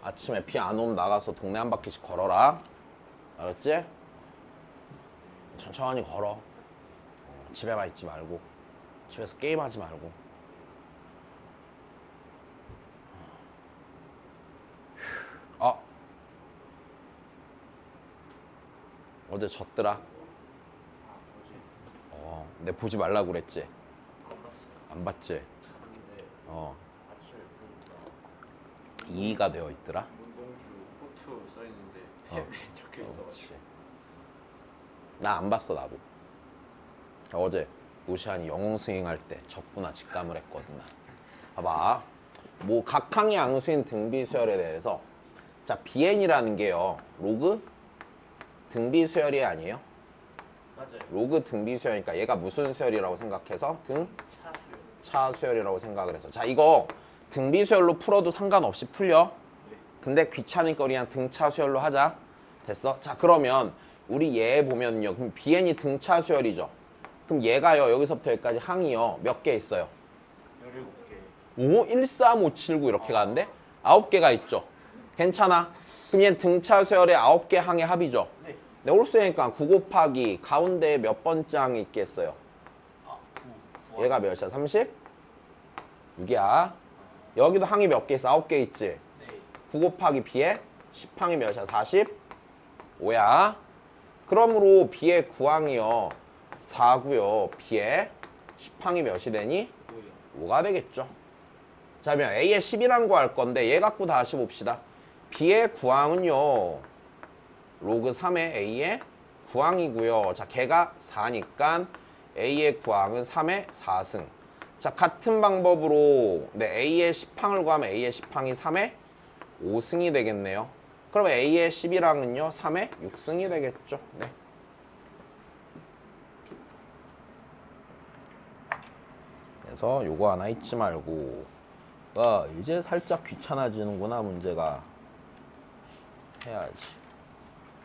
[SPEAKER 1] 아침에 비 안 오면 나가서 동네 한 바퀴씩 걸어라. 알았지? 천천히 걸어. 집에만 있지 말고. 집에서 게임하지 말고. 어제 졌더라.
[SPEAKER 2] 아, 뭐지?
[SPEAKER 1] 내 보지 말라고 그랬지.
[SPEAKER 2] 안 봤어요.
[SPEAKER 1] 안 봤지?
[SPEAKER 2] 잤는데 아침에 보니까
[SPEAKER 1] 2위가 되어 있더라.
[SPEAKER 2] 문동주 포투 써 있는데
[SPEAKER 1] 어.
[SPEAKER 2] 해외 적혀 있어.
[SPEAKER 1] 그렇지. 나 안 봤어 나도. 어제 노시안이 영웅 스윙할 때 적구나 직감을 했거든. 나. 봐봐. 뭐 각항의 앙수인 등비수열에 대해서 자 BN이라는 게요 로그 등비수열이 아니에요?
[SPEAKER 2] 맞아요.
[SPEAKER 1] 로그 등비수열이니까 얘가 무슨 수열이라고 생각해서
[SPEAKER 2] 차수요.
[SPEAKER 1] 등차수열이라고 생각을 해서 자 이거 등비수열로 풀어도 상관없이 풀려.
[SPEAKER 2] 네.
[SPEAKER 1] 근데 귀찮으니까 우리 그냥 등차수열로 하자. 됐어? 자 그러면 우리 얘 보면요 그럼 BN이 등차수열이죠. 그럼 얘가요 여기서부터 여기까지 항이요 몇 개 있어요?
[SPEAKER 2] 17개.
[SPEAKER 1] 5, 1, 3, 5, 7, 9 이렇게 가는데 9개가 있죠. 괜찮아. 그럼 얘는 등차수열의 9개 항의 합이죠.
[SPEAKER 2] 네.
[SPEAKER 1] 네, 홀수니까 9 곱하기 가운데에 몇 번째 항이 있겠어요?
[SPEAKER 2] 9.
[SPEAKER 1] 얘가 몇이야? 30? 6이야. 여기도 항이 몇 개 있어? 9개 있지?
[SPEAKER 2] 네.
[SPEAKER 1] 9 곱하기 B에 10항이 몇이야? 45야. 그러므로 B의 9항이요 4고요. B의 10항이 몇이 되니?
[SPEAKER 2] 뭐야?
[SPEAKER 1] 5가 되겠죠. 자, 그러면 A의 10이란 구할 건데 얘 갖고 다시 봅시다. B의 구항은요. 로그 3의 A의 구항이고요. 자, 걔가 4니까 A의 구항은 3의 4승. 자, 같은 방법으로 A의 10항을 구하면 A의 10항이 3의 5승이 되겠네요. 그럼 A의 10이랑은요 3의 6승이 되겠죠. 네. 그래서 요거 하나 잊지 말고. 이제 살짝 귀찮아지는구나 문제가. 해야지.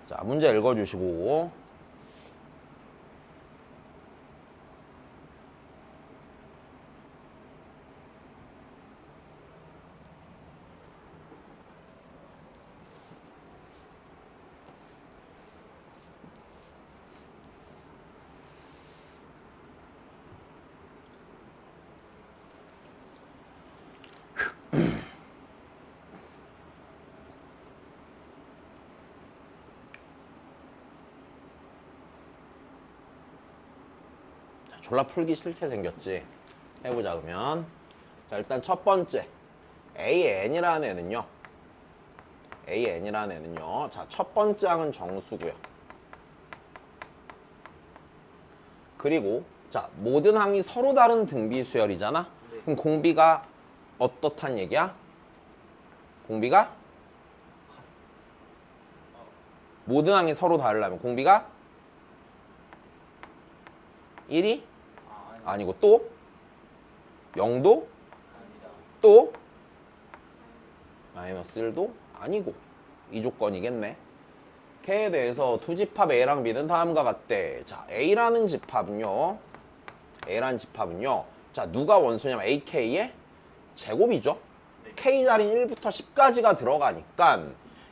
[SPEAKER 1] 자, 문제 읽어주시고. 졸라 풀기 싫게 생겼지. 해보자 그러면. 자, 일단 첫 번째 AN이라는 애는요. AN이라는 애는요. 자, 첫 번째 항은 정수고요. 그리고 자, 모든 항이 서로 다른 등비 수열이잖아.
[SPEAKER 2] 네.
[SPEAKER 1] 그럼 공비가 어떻단 얘기야? 공비가 모든 항이 서로 다르려면 공비가 1이 아니고 또 0도
[SPEAKER 2] 아니다.
[SPEAKER 1] 또 마이너스 1도 아니고 이 조건이겠네. 걔에 대해서 두 집합 A랑 B는 다음과 같대. 자, A라는 집합은요. 자, 누가 원소냐면 AK의 제곱이죠.
[SPEAKER 2] 네.
[SPEAKER 1] K 자리는 1부터 10까지가 들어가니까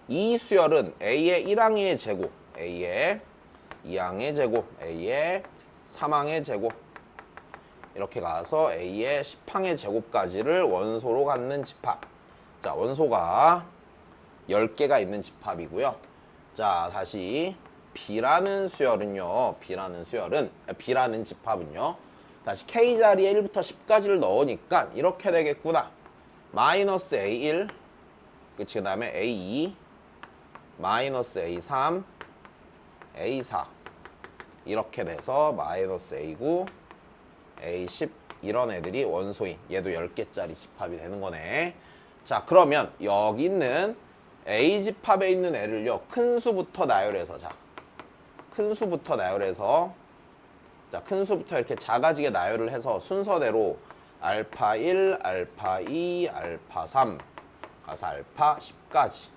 [SPEAKER 1] 이 수열은 A의 1항의 제곱, A의 2항의 제곱, A의 3항의 제곱 이렇게 가서 A의 10항의 제곱까지를 원소로 갖는 집합. 자, 원소가 10개가 있는 집합이고요. 자, 다시 B라는 집합은요. 다시 K 자리에 1부터 10까지를 넣으니까 이렇게 되겠구나. 마이너스 A1 그치, 그 다음에 A2 마이너스 A3 A4 이렇게 돼서 마이너스 A9 A10 이런 애들이 원소인 얘도 10개짜리 집합이 되는 거네. 자, 그러면 여기 있는 A 집합에 있는 애를요 큰 수부터 나열해서 큰 수부터 이렇게 작아지게 나열을 해서 순서대로 알파 1, 알파 2, 알파 3 가서 알파 10까지.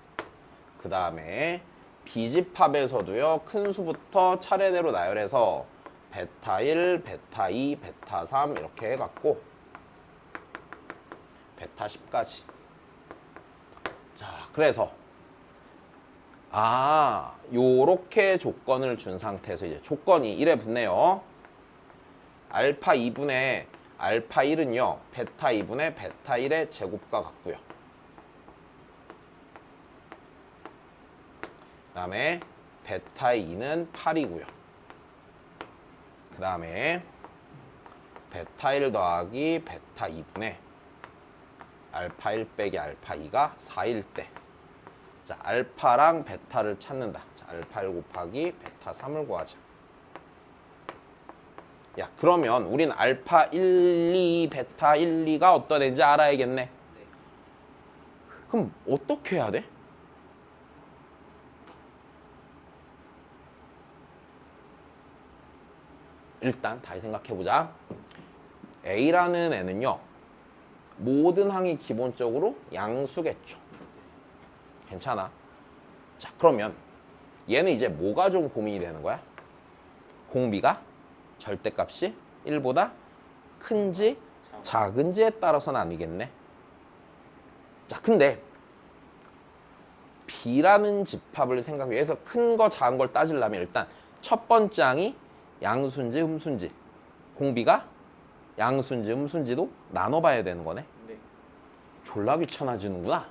[SPEAKER 1] 그 다음에 B 집합에서도요 큰 수부터 차례대로 나열해서 베타 1, 베타 2, 베타 3 이렇게 해갖고 베타 10까지. 자, 그래서 요렇게 조건을 준 상태에서 이제 조건이 이래 붙네요. 알파 2분의 알파 1은요 베타 2분의 베타 1의 제곱과 같고요. 그 다음에 베타 2는 8이고요. 그 다음에 베타 1 더하기 베타 2분의 알파 1 빼기 알파 2가 4일 때, 자, 알파랑 베타를 찾는다. 자, 알파 1 곱하기 베타 3을 구하자. 야, 그러면 우린 알파 1, 2, 베타 1, 2가 어떤 애인지 알아야겠네.
[SPEAKER 2] 네.
[SPEAKER 1] 그럼 어떻게 해야 돼? 일단 다시 생각해보자. A라는 애는요 모든 항이 기본적으로 양수겠죠. 괜찮아. 자, 그러면 얘는 이제 뭐가 좀 고민이 되는 거야? 공비가 절대값이 1보다 큰지 작은지에 따라서 나뉘겠네. 자, 근데 B라는 집합을 생각해 위해서 큰 거 작은 걸 따지려면 일단 첫 번째 항이 양수인지 음수인지, 공비가 양수인지 음수인지도 나눠봐야 되는 거네.
[SPEAKER 2] 네.
[SPEAKER 1] 졸라 귀찮아지는구나.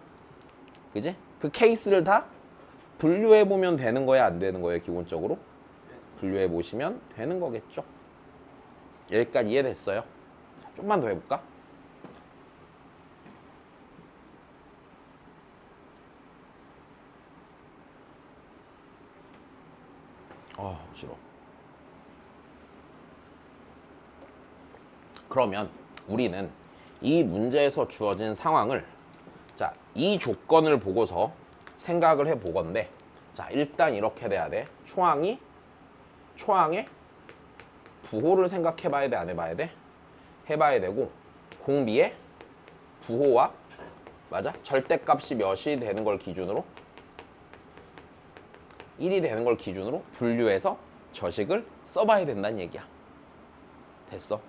[SPEAKER 1] 그지? 그 케이스를 다 분류해보면 되는 거야, 안 되는 거예요, 기본적으로? 분류해보시면 되는 거겠죠. 여기까지 이해됐어요? 좀만 더 해볼까? 싫어. 그러면 우리는 이 문제에서 주어진 상황을 자, 이 조건을 보고서 생각을 해 보건데 자, 일단 이렇게 돼야 돼. 초항의 부호를 생각해 봐야 돼, 안 해봐야 돼? 해봐야 되고 공비의 부호와 맞아? 절대값이 몇이 되는 걸 기준으로 1이 되는 걸 기준으로 분류해서 저식을 써봐야 된다는 얘기야. 됐어.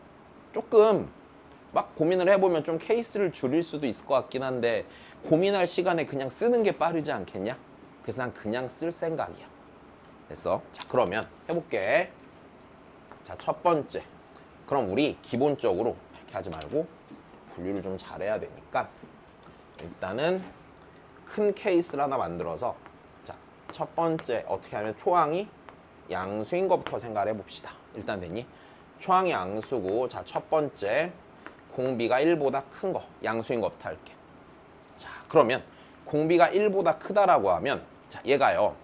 [SPEAKER 1] 조금 막 고민을 해보면 좀 케이스를 줄일 수도 있을 것 같긴 한데 고민할 시간에 그냥 쓰는 게 빠르지 않겠냐? 그래서 난 그냥 쓸 생각이야. 됐어. 자, 그러면 해볼게. 자, 첫 번째. 그럼 우리 기본적으로 이렇게 하지 말고 분류를 좀 잘해야 되니까 일단은 큰 케이스를 하나 만들어서 자, 첫 번째 어떻게 하면 초항이 양수인 것부터 생각을 해봅시다. 일단 됐니? 초항이 양수고 자, 첫 번째 공비가 1보다 큰 거 양수인 것부터 할게. 자, 그러면 공비가 1보다 크다라고 하면 자, 얘가요.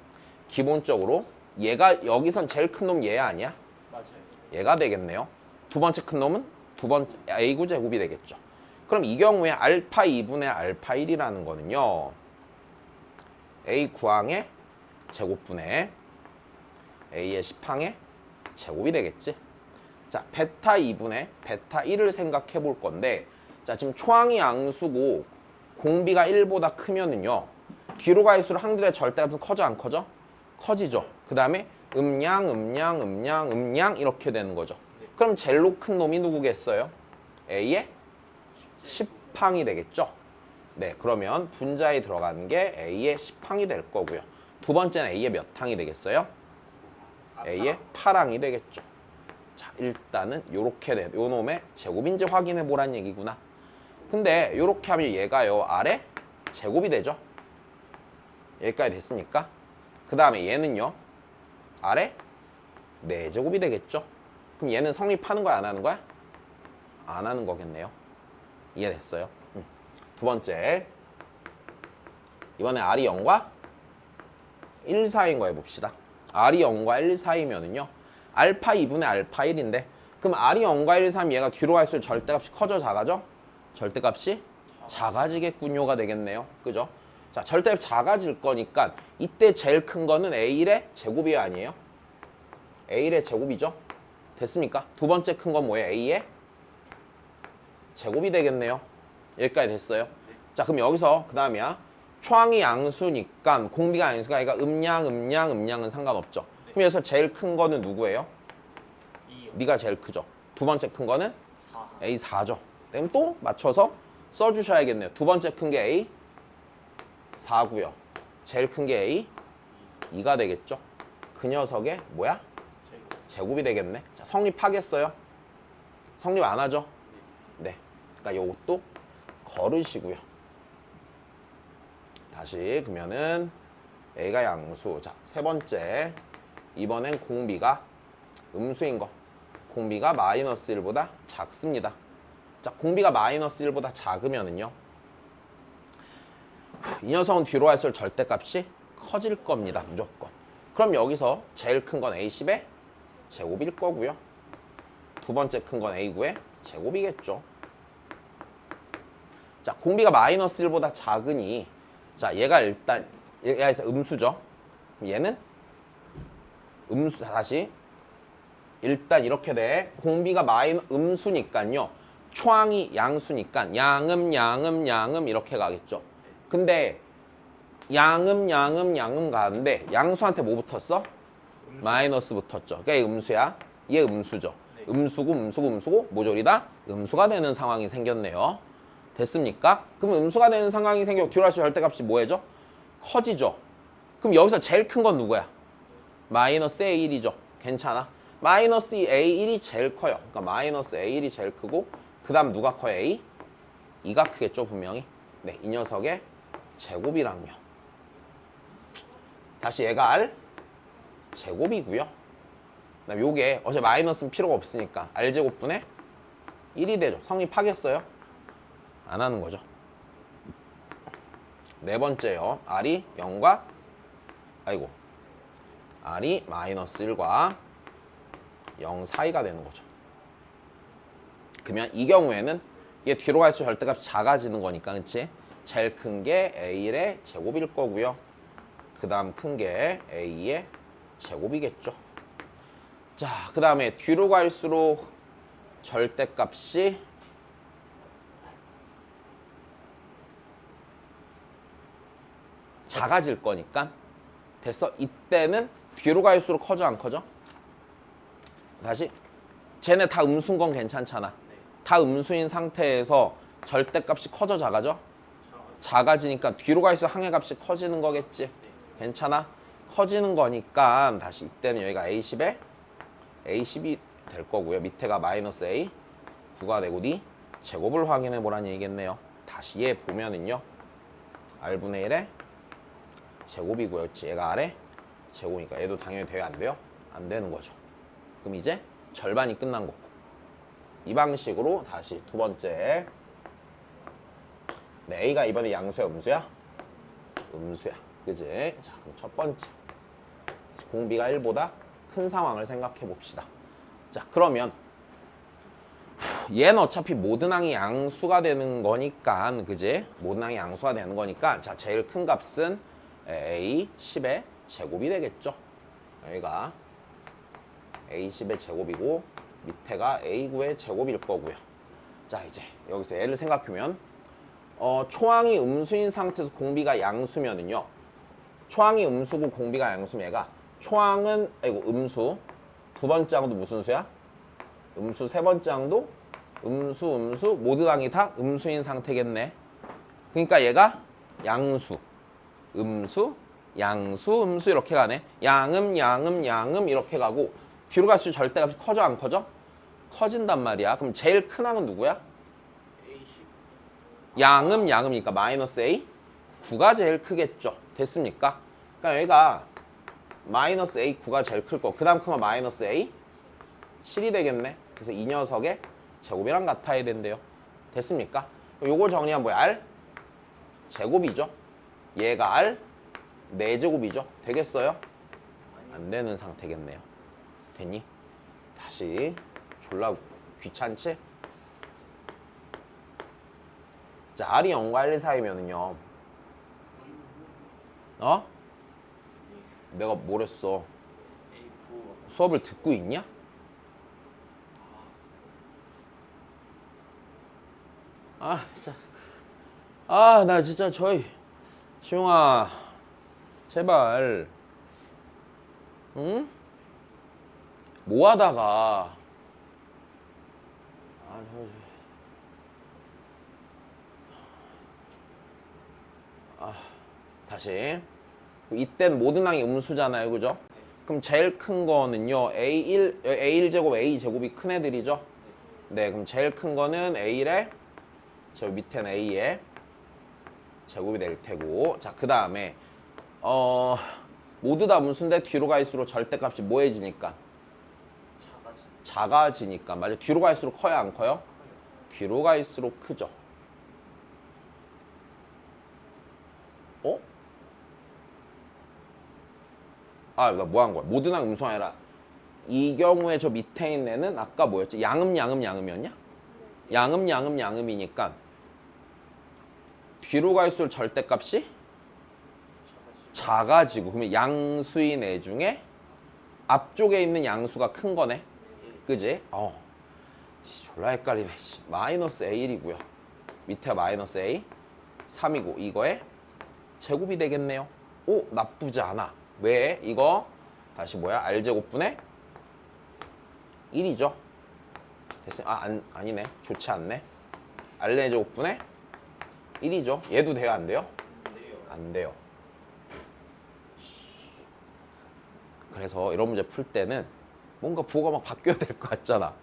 [SPEAKER 1] 기본적으로 얘가 여기선 제일 큰 놈 얘 아니야?
[SPEAKER 2] 맞아요.
[SPEAKER 1] 얘가 되겠네요. 두 번째 큰 놈은 두 번째 a구 제곱이 되겠죠. 그럼 이 경우에 알파 2분의 알파 1이라는 거는요. a 구항의 제곱분의 a의 10항의 제곱이 되겠지. 자, 베타 2분의 베타 1을 생각해 볼 건데 자, 지금 초항이 양수고 공비가 1보다 크면은요. 뒤로 갈수록 항들의 절대값은 커져 안 커져? 커지죠. 그 다음에 음양 이렇게 되는 거죠. 그럼 제일로 큰 놈이 누구겠어요? a의 10항이 되겠죠. 네, 그러면 분자에 들어가는 게 a의 10항이 될 거고요. 두 번째는 a의 몇 항이 되겠어요? a의 8항이 되겠죠. 자, 일단은 요렇게 돼. 요 놈의 제곱인지 확인해 보란 얘기구나. 근데 요렇게 하면 얘가요 아래 제곱이 되죠. 여기까지 됐습니까? 그 다음에 얘는요 아래 4제곱이 되겠죠. 그럼 얘는 성립하는 거야 안 하는 거야? 안 하는 거겠네요. 이해됐어요? 두 번째 이번에 R이 0과 1 사이인 거 해봅시다. R이 0과 1 사이면은요 알파 2분의 알파 1인데 그럼 R이 0과 1 사이면 얘가 뒤로 갈수록 절대값이 커져 작아져? 절대값이 작아지겠군요가 되겠네요. 그죠? 자, 절대값이 작아질 거니까 이때 제일 큰 거는 A1의 제곱이 아니에요? A1의 제곱이죠? 됐습니까? 두 번째 큰 건 뭐예요? A의 제곱이 되겠네요. 여기까지 됐어요. 자, 그럼 여기서 그 다음이야. 초항이 양수니까 공비가 양수가 그러니까 음양은 상관없죠. 그럼 여기서 제일 큰 거는 누구예요?
[SPEAKER 2] 2요.
[SPEAKER 1] 네가 제일 크죠. 두 번째 큰 거는
[SPEAKER 2] 4.
[SPEAKER 1] A4죠. 그럼 또 맞춰서 써주셔야겠네요. 두 번째 큰 게 A4고요. 제일 큰 게 A2가 되겠죠. 그 녀석의 뭐야? 제곱이 되겠네. 자, 성립하겠어요? 성립 안 하죠? 네. 그러니까 요것도 걸으시고요. 다시 그러면은 A가 양수. 자, 세 번째. 이번엔 공비가 음수인 거. 공비가 마이너스 1보다 작습니다. 자, 공비가 마이너스 1보다 작으면은요. 이 녀석은 뒤로 갈수록 절대값이 커질 겁니다. 무조건. 그럼 여기서 제일 큰 건 A10의 제곱일 거고요. 두 번째 큰 건 A9의 제곱이겠죠. 자, 공비가 마이너스 1보다 작으니 자, 얘가 일단 음수죠. 얘는 음수 다시 일단 이렇게 돼. 공비가 음수니까요. 초항이 양수니까 양음 이렇게 가겠죠. 근데 양음 가는데 양수한테 뭐 붙었어? 마이너스 붙었죠. 그러니까 얘 음수야. 얘 음수죠. 음수고 모조리 다 음수가 되는 상황이 생겼네요. 됐습니까? 그럼 음수가 되는 상황이 생겨 뒤로 갈수록 절대값이 뭐해져? 커지죠. 그럼 여기서 제일 큰 건 누구야? 마이너스 A1이죠. 괜찮아? 마이너스 A1이 제일 커요. 그러니까 마이너스 A1이 제일 크고 그 다음 누가 커요? A? 2가 크겠죠 분명히. 네, 이 녀석의 제곱이랑요. 다시 얘가 R 제곱이고요. 그다음 요게 어차피 마이너스는 필요가 없으니까 R제곱분의 1이 되죠. 성립하겠어요? 안 하는 거죠. 네 번째요. R이 0과 R이 마이너스 1과 0 사이가 되는 거죠. 그러면 이 경우에는 이게 뒤로 갈수록 절대값이 작아지는 거니까, 그치? 제일 큰 게 A의 제곱일 거고요. 그 다음 큰 게 A의 제곱이겠죠. 자, 그 다음에 뒤로 갈수록 절대값이 작아질 거니까 됐어. 이때는 뒤로 갈수록 커져 안 커져? 다시 쟤네 다 음수인 건 괜찮잖아. 다 음수인 상태에서 절대값이 커져 작아져? 작아지니까 뒤로 갈수록 항해값이 커지는 거겠지. 괜찮아? 커지는 거니까 다시 이때는 여기가 A10에 A10이 될 거고요. 밑에가 마이너스 A 9가 되고 D 제곱을 확인해 보라는 얘기겠네요. 다시 얘 보면은요. R분의 1에 제곱이고요. 그치? 얘가 R에 제곱이니까 얘도 당연히 돼요? 안 돼요? 안 되는 거죠. 그럼 이제 절반이 끝난 거고. 이 방식으로 다시 두 번째. 네, A가 이번에 양수야, 음수야? 음수야. 그지? 자, 그럼 첫 번째. 공비가 1보다 큰 상황을 생각해 봅시다. 자, 그러면 얘는 어차피 모든 항이 양수가 되는 거니까, 그지? 모든 항이 양수가 되는 거니까, 자, 제일 큰 값은 A 10의 제곱이 되겠죠. 여기가 A 10의 제곱이고 밑에가 A 9의 제곱일 거고요. 자, 이제 여기서 얘를 생각하면 초항이 음수인 상태에서 공비가 양수면은요. 초항이 음수고 공비가 양수면 얘가 초항은 음수, 두 번째 항도 무슨 수야? 음수, 세 번째 항도 음수 모든 항이 다 음수인 상태겠네. 그러니까 얘가 양수, 음수, 양수, 음수 이렇게 가네. 양음 이렇게 가고 뒤로 갈수록 절대값이 커져 안 커져? 커진단 말이야. 그럼 제일 큰 항은 누구야? 양음이니까 마이너스 A 9가 제일 크겠죠. 됐습니까? 그러니까 여기가 마이너스 A 9가 제일 클 거. 그 다음 큰 건 마이너스 A 7이 되겠네. 그래서 이 녀석의 제곱이랑 같아야 된대요. 됐습니까? 요거 정리하면 뭐야? R 제곱이죠. 얘가 R 4제곱이죠. 되겠어요? 안 되는 상태겠네요. 됐니? 다시 졸라 귀찮지? 자, R이 0과 1 사이면은요. 내가 뭘 했어? 수업을 듣고 있냐? 진짜. 나 진짜 시용아, 제발. 응? 뭐 하다가. 다시. 이땐 모든 항이 음수잖아요, 그죠? 그럼 제일 큰 거는요, A1제곱, A제곱이 큰 애들이죠? 네, 그럼 제일 큰 거는 A1에, 저 밑에는 A에 제곱이 될 테고. 자, 그 다음에, 모두 다 음수인데 뒤로 갈수록 절대값이 뭐해지니까? 작아지니까. 맞아. 뒤로 갈수록 커요, 안 커요? 뒤로 갈수록 크죠. 나 뭐 한 거야? 모든 항 음수가 아니라 이 경우에 저 밑에 있는 애는 아까 뭐였지? 양음이었냐? 양음이니까 뒤로 갈수록 절대값이 작아지고, 그러면 양수인 애 중에 앞쪽에 있는 양수가 큰 거네. 그지? 졸라 헷갈리네. 마이너스 A1이고요. 밑에가 마이너스 A 3이고 이거에 제곱이 되겠네요. 나쁘지 않아. 왜? 이거 다시 뭐야? R제곱분의 1이죠. 됐어요. 아니네. 좋지 않네. R제곱분의 1이죠. 얘도 돼요? 안 돼요? 안 돼요. 그래서 이런 문제 풀 때는 뭔가 보고가 막 바뀌어야 될 것 같잖아.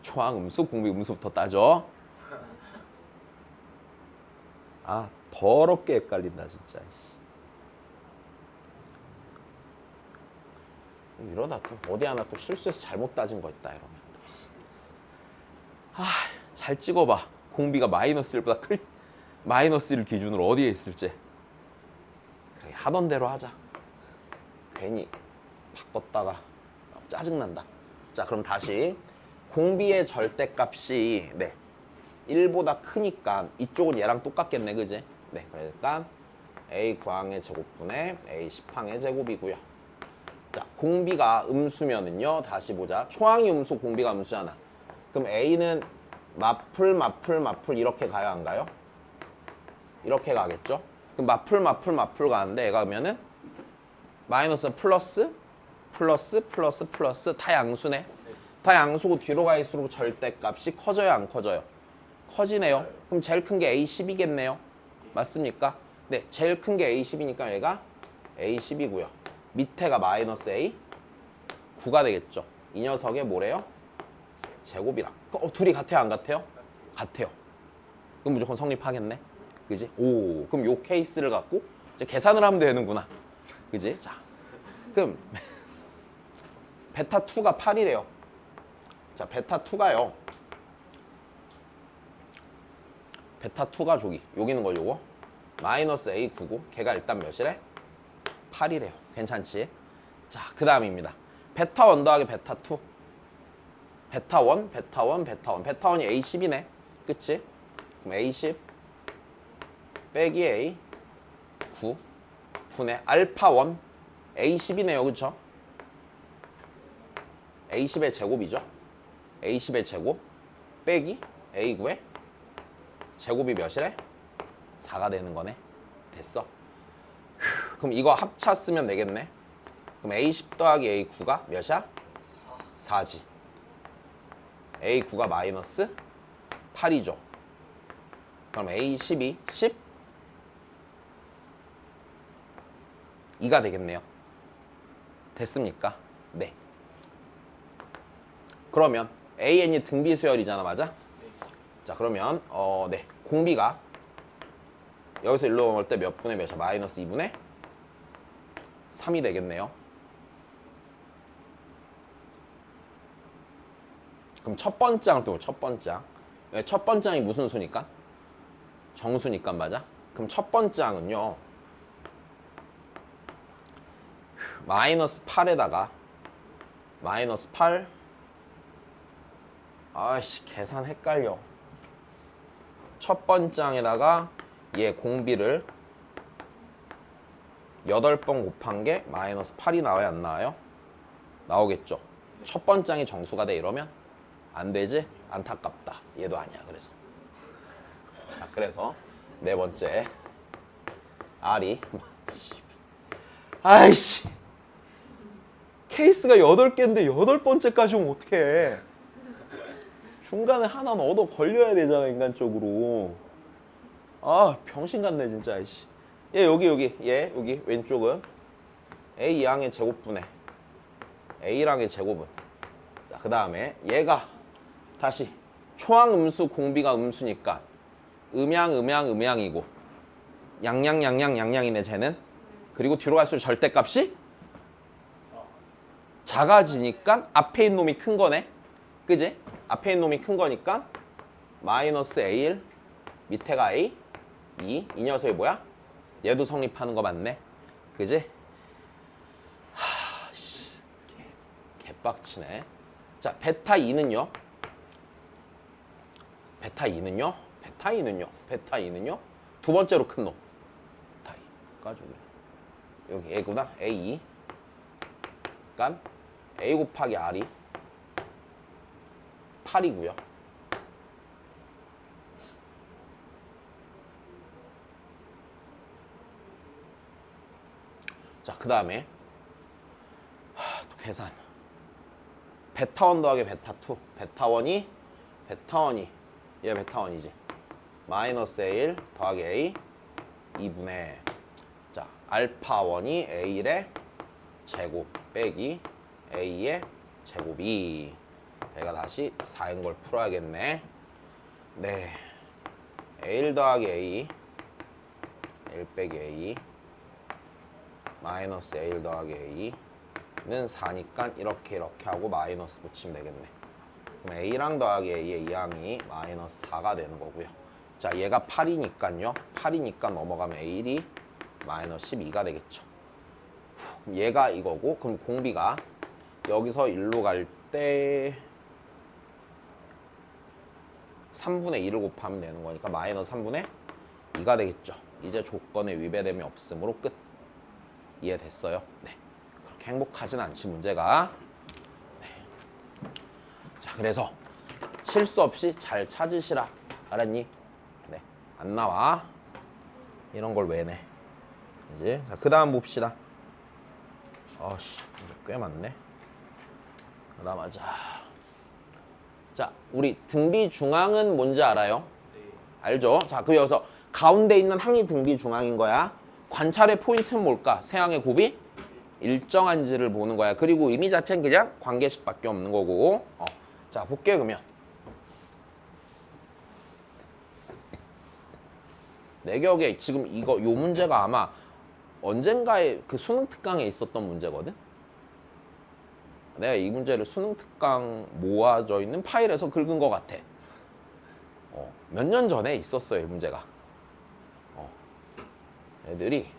[SPEAKER 1] 초항 음수, 공비 음수부터 따져. 더럽게 헷갈린다 진짜. 이러다 또 어디 하나 또 실수해서 잘못 따진 거 있다 이러면 잘 찍어봐. 공비가 마이너스 1보다 클 마이너스 1 기준으로 어디에 있을지. 그래, 하던 대로 하자. 괜히 바꿨다가 짜증난다. 자, 그럼 다시 공비의 절대값이 1보다 크니까 이쪽은 얘랑 똑같겠네, 그지? 네, 그러니까 a 구항의 제곱분의 a 10항의 제곱이고요. 자, 공비가 음수면은요, 다시 보자. 초항이 음수, 공비가 음수잖아. 그럼 a는 마풀 이렇게 가요, 안 가요? 이렇게 가겠죠? 그럼 마풀 가는데 얘가 그러면은 마이너스 플러스 다 양수네. 다 양수고 뒤로 갈수록 절대값이 커져요, 안 커져요? 커지네요. 그럼 제일 큰 게 A10이겠네요. 맞습니까? 네, 제일 큰 게 A10이니까 얘가 A10이고요. 밑에가 마이너스 A 9가 되겠죠. 이 녀석의 뭐래요? 제곱이랑. 둘이 같아요, 안 같아요? 같아요. 그럼 무조건 성립하겠네. 그지? 오, 그럼 요 케이스를 갖고 이제 계산을 하면 되는구나. 그지? 자, 그럼 베타2가 8이래요. 자, 베타2가요. 베타2가 여기는 거 요거 마이너스 A9고 걔가 일단 몇이래? 8이래요. 괜찮지? 자, 그 다음입니다. 베타1 더하기 베타2. 베타1 베타1이 A10이네. 그치? 그럼 A10 빼기 A9 분의 알파1 A10이네요. 그쵸? A10의 제곱이죠. A10의 제곱 빼기 A9의 제곱이 몇이래? 4가 되는 거네. 됐어. 그럼 이거 합차 쓰면 되겠네. 그럼 A10 더하기 A9가 몇이야? 4지. A9가 마이너스 8이죠. 그럼 A12 10 2가 되겠네요. 됐습니까? 네. 그러면 AN이 등비 수열이잖아, 맞아? 자, 그러면 네, 공비가 여기서 일로 넘어올 때 몇 분의 몇이야? 마이너스 2분의 3이 되겠네요. 그럼 첫 번째 항 또 첫 번째 항. 첫 번째 항이 무슨 수니까? 정수니까, 맞아? 그럼 첫 번째 항은요, 마이너스 8에다가 마이너스 8 아이씨, 계산 헷갈려. 첫 번째 항에다가 얘 공비를 8번 곱한 게 마이너스 8이 나와요, 안 나와요? 나오겠죠. 첫 번째 항이 정수가 돼 이러면 안 되지? 안타깝다. 얘도 아니야. 그래서 자, 그래서 네 번째 R이 아이씨, 케이스가 8개인데 8번째까지 오면 어떡해. 중간에 하나는 얻어 걸려야 되잖아, 인간적으로. 아, 병신 같네 진짜. 아이씨. 얘 여기 왼쪽은 A양의 제곱분의 A랑의 제곱은. 자, 그 다음에 얘가 다시 초항 음수 공비가 음수니까 음양이고 양양이네 쟤는. 그리고 뒤로 갈수록 절대값이 작아지니까 앞에 있는 놈이 큰 거네. 그지? 앞에 있는 놈이 큰 거니까 마이너스 A1 밑에가 A2 이 녀석이 뭐야? 얘도 성립하는 거 맞네. 그지? 하씨, 개빡치네. 자, 베타2는요? 베타2는요? 두 번째로 큰 놈. 베타2 가지고 여기 A구나. A2 그러니까 A 곱하기 R이 8이고요. 자, 그 다음에 또 계산. 베타1 더하기 베타2. 베타1이 얘 베타1이지. 마이너스 A1 더하기 A 2분의 자, 알파1이 A1의 제곱 빼기 A의 제곱이 얘가 다시 4인 걸 풀어야겠네. 네, A1 더하기 A 1 빼기 A 마이너스 A1 더하기 A 는 4니까 이렇게 하고 마이너스 붙이면 되겠네. 그럼 A랑 더하기 A의 이항이 마이너스 4가 되는 거고요. 자, 얘가 8이니까요. 8이니까 넘어가면 A1이 마이너스 12가 되겠죠. 그럼 얘가 이거고, 그럼 공비가 여기서 1로 갈 때 3분의 2를 곱하면 되는 거니까 마이너스 3분의 2가 되겠죠. 이제 조건에 위배됨이 없으므로 끝. 이해됐어요? 네. 그렇게 행복하진 않지, 문제가. 네. 자, 그래서 실수 없이 잘 찾으시라. 알았니? 네. 안 나와. 이런 걸 왜 내? 이제 자, 그 다음 봅시다. 어씨, 꽤 많네. 그다음 하자. 자, 우리 등비 중앙은 뭔지 알아요?
[SPEAKER 2] 네.
[SPEAKER 1] 알죠? 자, 그 여기서 가운데 있는 항이 등비 중앙인 거야. 관찰의 포인트는 뭘까? 세항의 곱이 일정한지를 보는 거야. 그리고 의미 자체는 그냥 관계식밖에 없는 거고. 자, 볼게요, 그러면. 내 기억에 지금 요 문제가 아마 언젠가에 그 수능 특강에 있었던 문제거든? 내가 이 문제를 수능 특강 모아져 있는 파일에서 긁은 것 같아. 몇 년 전에 있었어요, 이 문제가. 애들이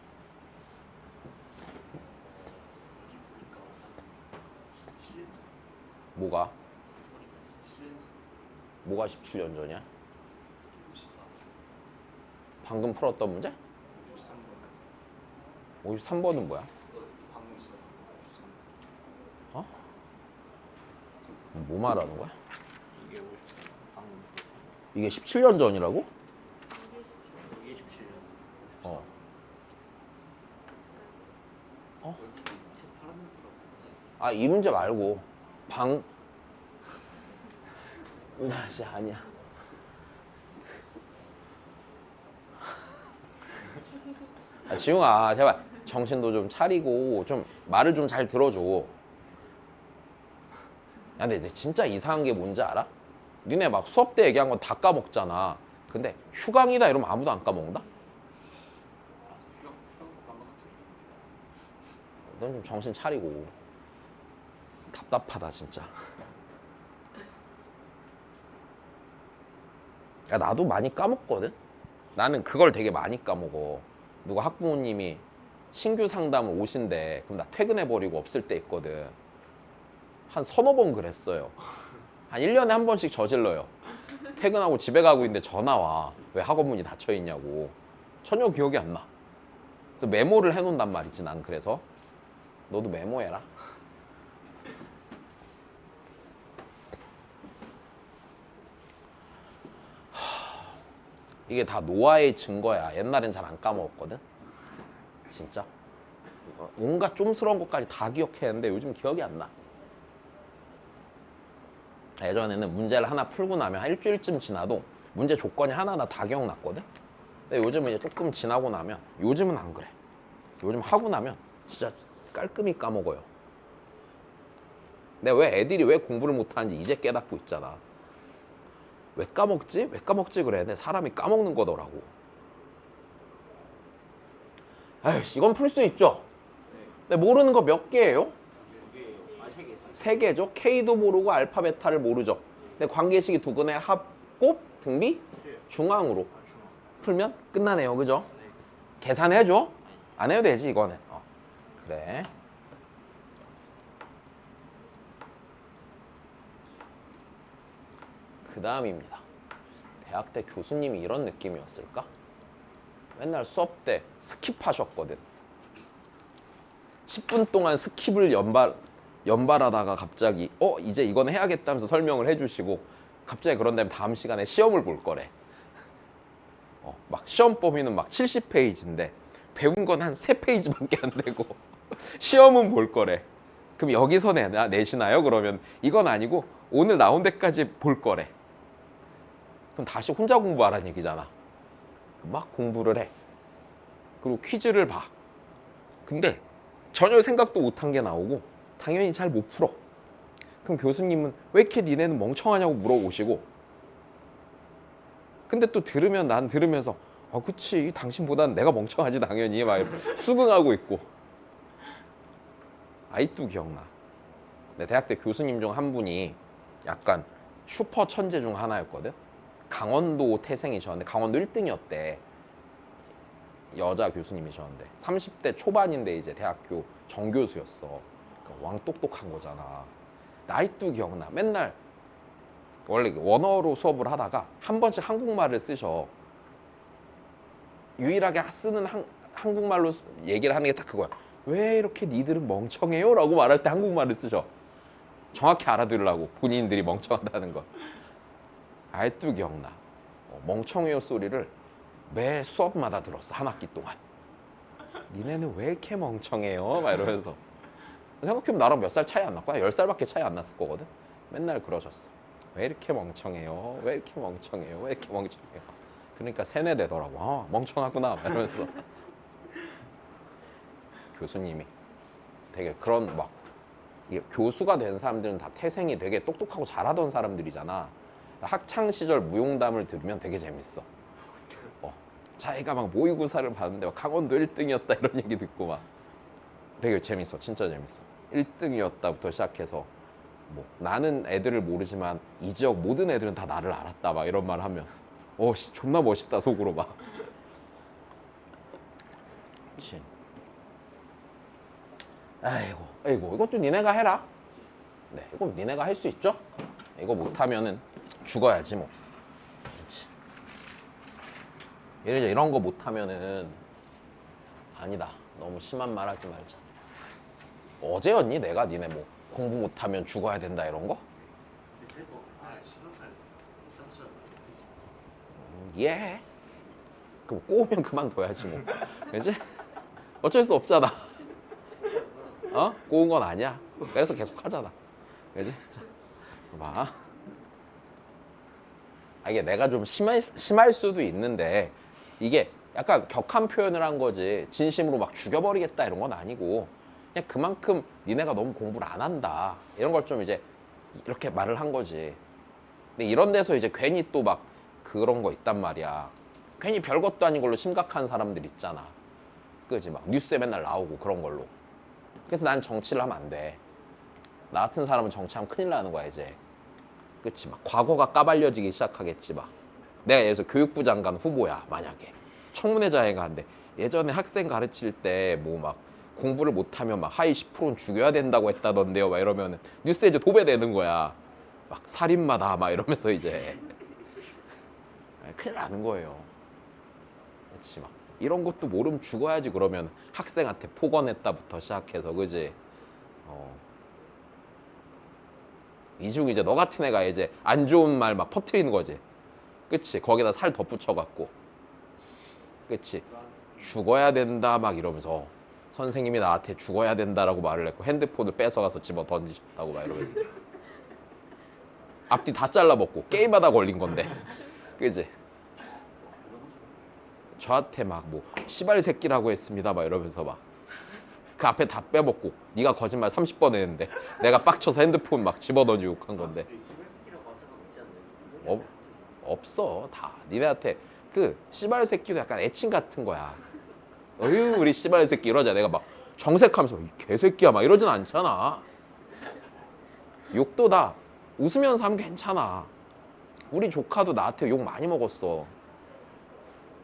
[SPEAKER 1] 뭐가? 뭐가 17년 전이야? 방금 풀었던 문제? 53번은 뭐야? 어? 뭐 말하는 거야?
[SPEAKER 2] 이게 53 방금
[SPEAKER 1] 이게 17년 전이라고?
[SPEAKER 2] 이게 17년
[SPEAKER 1] 어. 어?
[SPEAKER 2] 책 팔아먹으라고
[SPEAKER 1] 아, 이 문제 말고 나 진짜 아니야. 아, 지웅아, 제발 정신도 좀 차리고 좀 말을 좀 잘 들어줘. 야, 근데 진짜 이상한 게 뭔지 알아? 니네 막 수업 때 얘기한 건 다 까먹잖아. 근데 휴강이다 이러면 아무도 안 까먹는다? 넌 좀 정신 차리고. 답답하다 진짜. 야, 나도 많이 까먹거든? 나는 그걸 되게 많이 까먹어. 누가 학부모님이 신규 상담을 오신대. 그럼 나 퇴근해버리고 없을 때 있거든. 한 서너 번 그랬어요. 한 1년에 한 번씩 저질러요. 퇴근하고 집에 가고 있는데 전화 와. 왜 학원 문이 닫혀 있냐고. 전혀 기억이 안 나. 그래서 메모를 해놓는단 말이지, 난 그래서. 너도 메모해라. 이게 다 노화의 증거야. 옛날엔 잘 안 까먹었거든. 진짜. 온갖 쫌스러운 것까지 다 기억했는데 요즘 기억이 안 나. 예전에는 문제를 하나 풀고 나면 한 일주일쯤 지나도 문제 조건이 하나하나 다 기억났거든. 근데 요즘은 이제 조금 지나고 나면, 요즘은 안 그래. 요즘 하고 나면 진짜 깔끔히 까먹어요. 내가 왜 애들이 왜 공부를 못하는지 이제 깨닫고 있잖아. 왜 까먹지? 왜 까먹지 그래. 근데 사람이 까먹는 거더라고. 에이씨, 이건 풀 수 있죠? 근데 모르는 거 몇 개예요? 세 개죠. K도 모르고 알파, 베타를 모르죠. 근데 관계식이 두 근의 합, 곱, 등비, 중앙으로 풀면 끝나네요. 그죠? 계산해줘? 안 해도 되지, 이거는. 그래. 그 다음입니다. 대학 때 교수님이 이런 느낌이었을까? 맨날 수업 때 스킵하셨거든. 10분 동안 스킵을 연발하다가 갑자기 이제 이건 해야겠다 하면서 설명을 해주시고, 갑자기 그런 다음에 다음 시간에 시험을 볼 거래. 막 시험 범위는 막 70페이지인데 배운 건 한 3페이지밖에 안 되고 시험은 볼 거래. 그럼 여기서 내시나요? 그러면 이건 아니고 오늘 나온 데까지 볼 거래. 그럼 다시 혼자 공부하라는 얘기잖아. 막 공부를 해. 그리고 퀴즈를 봐. 근데 전혀 생각도 못한 게 나오고 당연히 잘 못 풀어. 그럼 교수님은 왜 이렇게 니네는 멍청하냐고 물어보시고, 근데 또 난 들으면서 그치, 당신보다는 내가 멍청하지 당연히 막 수긍하고 있고. 아직도 기억나. 내 대학 때 교수님 중 한 분이 약간 슈퍼 천재 중 하나였거든. 강원도 태생이셨는데 강원도 1등이었대. 여자 교수님이셨는데 30대 초반인데 이제 대학교 정교수였어. 그러니까 왕 똑똑한 거잖아. 나이도 기억나. 맨날 원래 원어로 수업을 하다가 한 번씩 한국말을 쓰셔. 유일하게 쓰는 한국말로 얘기를 하는 게 딱 그거야. 왜 이렇게 니들은 멍청해요? 라고 말할 때 한국말을 쓰셔. 정확히 알아들으려고 본인들이 멍청하다는 거. 아직도 기억나. 멍청해요 소리를 매 수업마다 들었어. 한 학기 동안. 니네는 왜 이렇게 멍청해요? 막 이러면서. 생각해보면 나랑 몇 살 차이 안 났구나. 10살밖에 차이 안 났을 거거든. 맨날 그러셨어. 왜 이렇게 멍청해요? 왜 이렇게 멍청해요? 왜 이렇게 멍청해요? 그러니까 세뇌되더라고. 멍청하구나. 막 이러면서. 교수님이 되게 그런 막 이게 교수가 된 사람들은 다 태생이 되게 똑똑하고 잘하던 사람들이잖아. 학창 시절 무용담을 들으면 되게 재밌어. 자기가 막 모의고사를 봤는데 막 강원도 1등이었다 이런 얘기 듣고 막 되게 재밌어. 진짜 재밌어. 1등이었다부터 시작해서 뭐 나는 애들을 모르지만 이 지역 모든 애들은 다 나를 알았다 막 이런 말 하면 존나 멋있다 속으로 막. 그치. 아이고 이것도 니네가 해라. 네, 이거 니네가 할 수 있죠? 이거 못하면은 죽어야지 뭐. 그렇지. 이런 거 못하면은 아니다. 너무 심한 말 하지 말자. 어제였니? 내가 니네 뭐 공부 못하면 죽어야 된다 이런 거?
[SPEAKER 2] 신혼살 산처럼.
[SPEAKER 1] 예. 그럼 꼬우면 그만둬야지 뭐. 그지? 어쩔 수 없잖아. 꼬운 건 아니야. 그래서 계속 하잖아. 그지? 자, 봐. 이게 내가 좀 심할 수도 있는데 이게 약간 격한 표현을 한 거지 진심으로 막 죽여버리겠다 이런 건 아니고 그냥 그만큼 니네가 너무 공부를 안 한다 이런 걸 좀 이제 이렇게 말을 한 거지. 근데 이런 데서 이제 괜히 또 막 그런 거 있단 말이야. 괜히 별것도 아닌 걸로 심각한 사람들 있잖아. 그지? 막 뉴스에 맨날 나오고 그런 걸로. 그래서 난 정치를 하면 안 돼. 나 같은 사람은 정치하면 큰일 나는 거야 이제. 그치? 막 과거가 까발려지기 시작하겠지 막. 내가 예를 들어서 교육부 장관 후보야 만약에. 청문회장에 가는데 예전에 학생 가르칠 때 뭐 막 공부를 못하면 막 하위 10%는 죽여야 된다고 했다던데요 막 이러면은 뉴스에 이제 도배되는 거야. 막 살인마다 막 이러면서 이제 큰일 나는 거예요. 그렇지 막 이런 것도 모르면 죽어야지. 그러면 학생한테 폭언했다부터 시작해서 그지. 이중 이제 너 같은 애가 이제 안 좋은 말 막 퍼뜨리는 거지. 그치? 거기다 살 덧붙여갖고. 그치? 죽어야 된다 막 이러면서 선생님이 나한테 죽어야 된다라고 말을 했고 핸드폰을 뺏어가서 집어 던지셨다고 막 이러면서 앞뒤 다 잘라먹고 게임하다 걸린 건데. 그치? 저한테 막 뭐 씨발 새끼라고 했습니다 막 이러면서 막 그 앞에 다 빼먹고 네가 거짓말 30번 했는데 내가 빡쳐서 핸드폰 막 집어던지고 욕한 건데.
[SPEAKER 2] 시발새끼라고 한 적은 없지 않나요?
[SPEAKER 1] 없어. 다 니네한테 그 씨발 새끼도 약간 애칭 같은 거야. 어휴 우리 씨발 새끼 이러자 내가 막 정색하면서 이 개새끼야 막 이러진 않잖아. 욕도 다 웃으면서 하면 괜찮아. 우리 조카도 나한테 욕 많이 먹었어.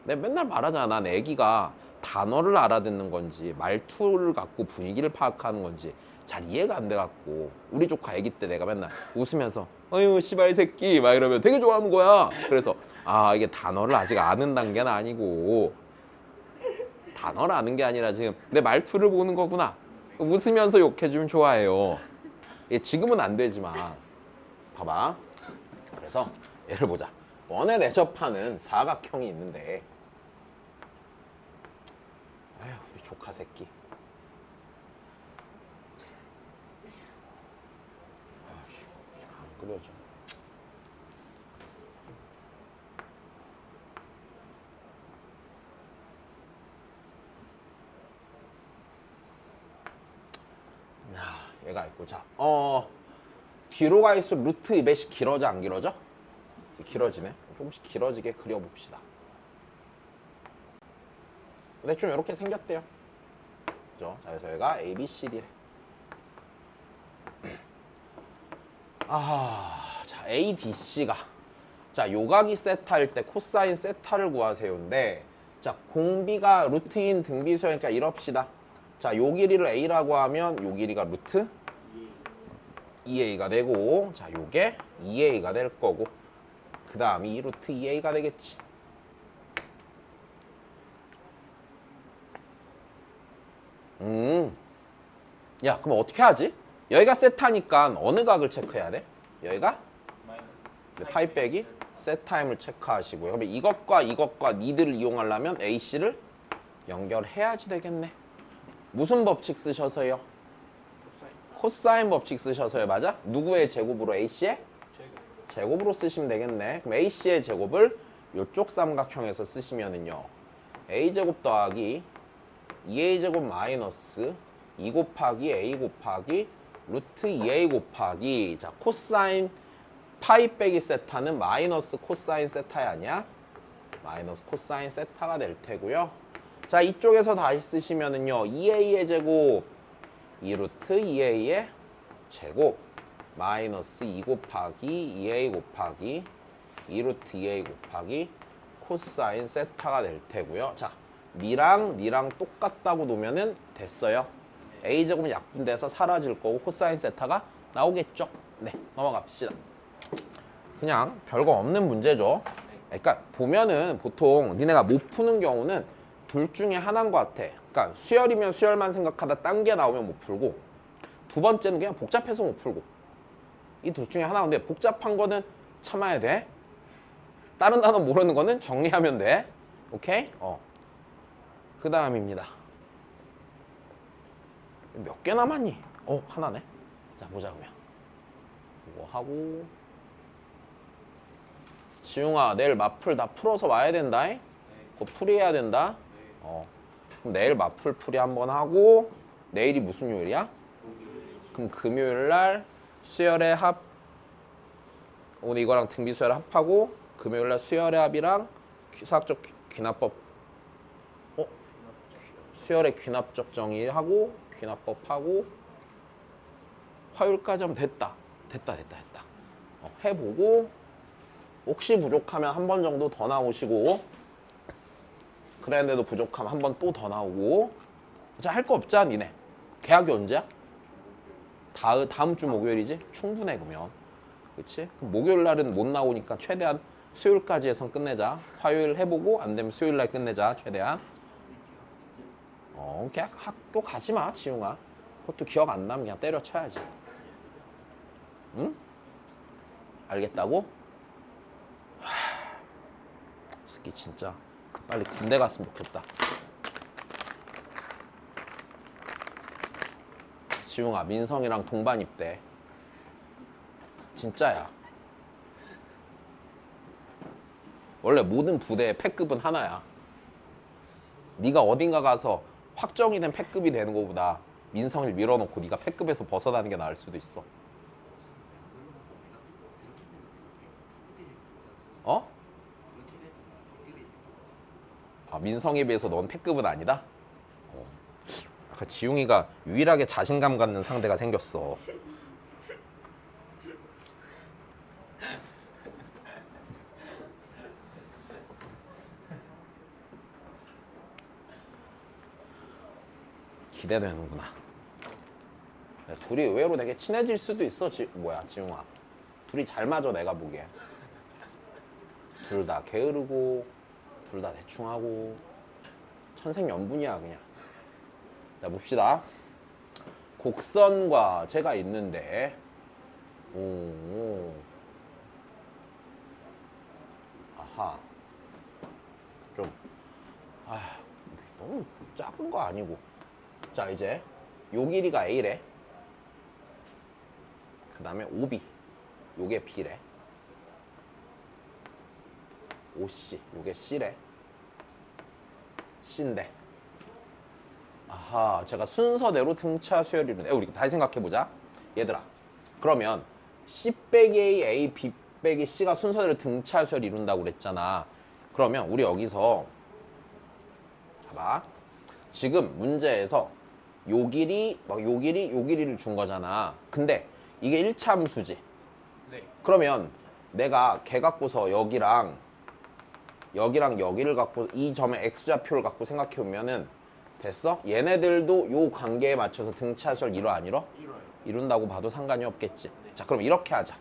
[SPEAKER 1] 내가 맨날 말하잖아. 난 애기가 단어를 알아듣는 건지 말투를 갖고 분위기를 파악하는 건지 잘 이해가 안 돼갖고 우리 조카 애기 때 내가 맨날 웃으면서 어휴 씨발 새끼 막 이러면 되게 좋아하는 거야. 그래서 이게 단어를 아직 아는 단계는 아니고 단어를 아는 게 아니라 지금 내 말투를 보는 거구나. 웃으면서 욕해주면 좋아해요. 지금은 안 되지만 봐봐. 그래서 예를 보자. 원에 내접하는 사각형이 있는데 아휴 우리 조카 새끼. 안 그려져. 얘가 있고 자 뒤로 갈수록 루트 200씩 길어져 안 길어져? 길어지네. 조금씩 길어지게 그려봅시다. 근데 좀 이렇게 생겼대요. 그죠? 자, 그래서 얘가 A, B, C, D래. 자, ADC가 자, 요각이 세타일 때 코사인 세타를 구하세요인데 자, 공비가 루트인 등비수열이니까 이럽시다. 자, 요 길이를 A라고 하면 요 길이가 루트 2A가 되고 자, 요게 2A가 될 거고 그 다음이 2 루트 2A가 되겠지. 야, 그럼 어떻게 하지? 여기가 세타니까 어느 각을 체크해야 돼? 여기가? 네, 파이 빼기 세타임을 체크하시고요. 그러면 이것과 니들을 이용하려면 AC를 연결해야지 되겠네. 무슨 법칙 쓰셔서요? 코사인 법칙 쓰셔서요. 맞아? 누구의 제곱으로? AC의? 제곱으로 쓰시면 되겠네. 그럼 AC의 제곱을 이쪽 삼각형에서 쓰시면은요. A제곱 더하기 2A제곱 마이너스 2 곱하기 A 곱하기 루트 2A 곱하기 자 코사인 파이 빼기 세타는 마이너스 코사인 세타야 아니야? 마이너스 코사인 세타가 될 테고요. 자 이쪽에서 다시 쓰시면은요 2A의 제곱 2 루트 2A의 제곱 마이너스 2 곱하기 2A 곱하기 2 루트 2A 곱하기 코사인 세타가 될 테고요. 자 니랑 똑같다고 놓으면은 됐어요. A제곱은 약분돼서 사라질 거고 코사인 세타가 나오겠죠. 네 넘어갑시다. 그냥 별거 없는 문제죠. 그러니까 보면은 보통 니네가 못 푸는 경우는 둘 중에 하나인 것 같아. 그러니까 수열이면 수열만 생각하다 딴 게 나오면 못 풀고 두 번째는 그냥 복잡해서 못 풀고 이 둘 중에 하나. 근데 복잡한 거는 참아야 돼. 다른 단어 모르는 거는 정리하면 돼. 오케이? 그 다음입니다. 몇 개 남았니? 하나네. 자 보자 그러면 이거 하고 지웅아 내일 마풀 다 풀어서 와야 된다. 그거 풀이해야 된다. 그럼 내일 마풀 풀이 한번 하고 내일이 무슨 요일이야? 그럼 금요일 날 수열의 합 오늘 이거랑 등비 수열의 합하고 금요일 날 수열의 합이랑 수학적 귀납법 수열의 귀납적 정의하고 귀납법하고 화요일까지 하면 됐다. 해보고 혹시 부족하면 한 번 정도 더 나오시고 그랬는데도 부족하면 한 번 또 더 나오고 자 할 거 없자 니네. 계약이 언제야? 다음 주 목요일이지? 충분해 그러면. 그치? 그럼 목요일 날은 못 나오니까 최대한 수요일까지 해서 끝내자. 화요일 해보고 안 되면 수요일 날 끝내자 최대한. 계약 학교 가지 마 지웅아. 그것도 기억 안 나면 그냥 때려쳐야지. 응? 알겠다고? 새끼 진짜 빨리 군대 갔으면 좋겠다. 지웅아 민성이랑 동반 입대. 진짜야. 원래 모든 부대의 패급은 하나야. 네가 어딘가 가서 확정이 된 패급이 되는 것보다 민성이를 밀어놓고 네가 패급에서 벗어나는 게 나을 수도 있어. 민성에 비해서 넌 패급은 아니다? 약간 지웅이가 유일하게 자신감 갖는 상대가 생겼어. 기대되는구나. 둘이 의외로 되게 친해질 수도 있어. 지웅아. 둘이 잘 맞아 내가 보기에. 둘 다 게으르고 둘 다 대충하고 천생연분이야 그냥. 자 봅시다. 곡선과 제가 있는데 아하 좀 너무 작은 거 아니고 자 이제 요 길이가 A래. 그 다음에 OB 요게 B래. OC 요게 C래. C인데 아하 제가 순서대로 등차 수열이를 우리 다시 생각해보자 얘들아. 그러면 C 빼기 A, B 빼기 C가 순서대로 등차 수열 이룬다고 그랬잖아. 그러면 우리 여기서 봐봐. 지금 문제에서 요 길이를 준 거잖아. 근데 이게 1차 함수지.
[SPEAKER 3] 네.
[SPEAKER 1] 그러면 내가 걔 갖고서 여기랑 여기를 갖고 이 점의 x좌표를 갖고 생각해 보면은 됐어? 얘네들도 요 관계에 맞춰서 등차수열 이뤄 안 이뤄?
[SPEAKER 3] 이뤄요.
[SPEAKER 1] 이룬다고 봐도 상관이 없겠지.
[SPEAKER 3] 네.
[SPEAKER 1] 자, 그럼 이렇게 하자.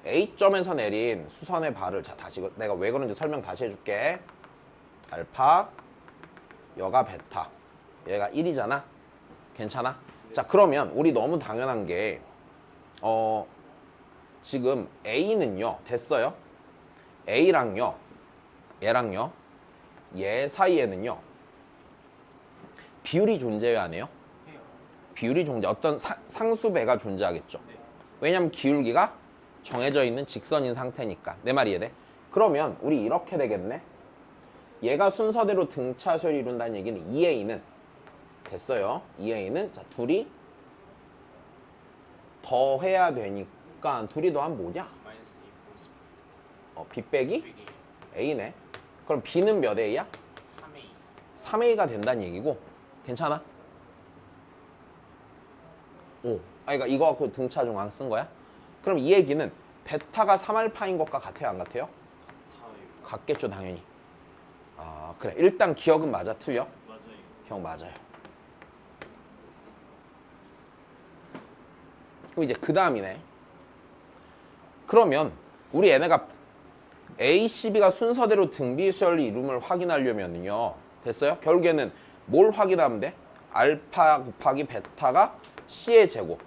[SPEAKER 1] A점에서 내린 수선의 발을 자 다시 내가 왜 그런지 설명 다시 해줄게. 알파 여가 베타 얘가 1이잖아. 괜찮아? 자, 그러면 우리 너무 당연한 게 지금 A는요 됐어요? A랑요 얘랑요 얘 사이에는요 비율이 존재해야 안 해요?
[SPEAKER 3] 해요.
[SPEAKER 1] 비율이 존재 어떤 상수배가 존재하겠죠.
[SPEAKER 3] 네.
[SPEAKER 1] 왜냐면 기울기가 정해져 있는 직선인 상태니까. 내 말이 이해돼? 그러면 우리 이렇게 되겠네. 얘가 순서대로 등차수열을 이룬다는 얘기는 2A는 됐어요. 2A는 자 둘이 더 해야 되니까 둘이 더하면 뭐냐?
[SPEAKER 3] 마이너스 2
[SPEAKER 1] B 빼기
[SPEAKER 3] 빼기
[SPEAKER 1] A네. 그럼 B는 몇 A야?
[SPEAKER 3] 3A.
[SPEAKER 1] 3A가 된다는 얘기고 괜찮아? 오. 그러니까 이거 갖고 등차 중앙 쓴 거야? 그럼 이 얘기는 베타가 3알파인 것과 같아요 안 같아요?
[SPEAKER 3] 타요.
[SPEAKER 1] 같겠죠 당연히. 아 그래 일단 기억은 맞아 틀려?
[SPEAKER 3] 맞아요.
[SPEAKER 1] 기억 맞아요. 그럼 이제 그 다음이네. 그러면 우리 얘네가 A, C, B가 순서대로 등비수열 이룸을 확인하려면요 됐어요? 결국에는 뭘 확인하면 돼? 알파 곱하기 베타가 C의 제곱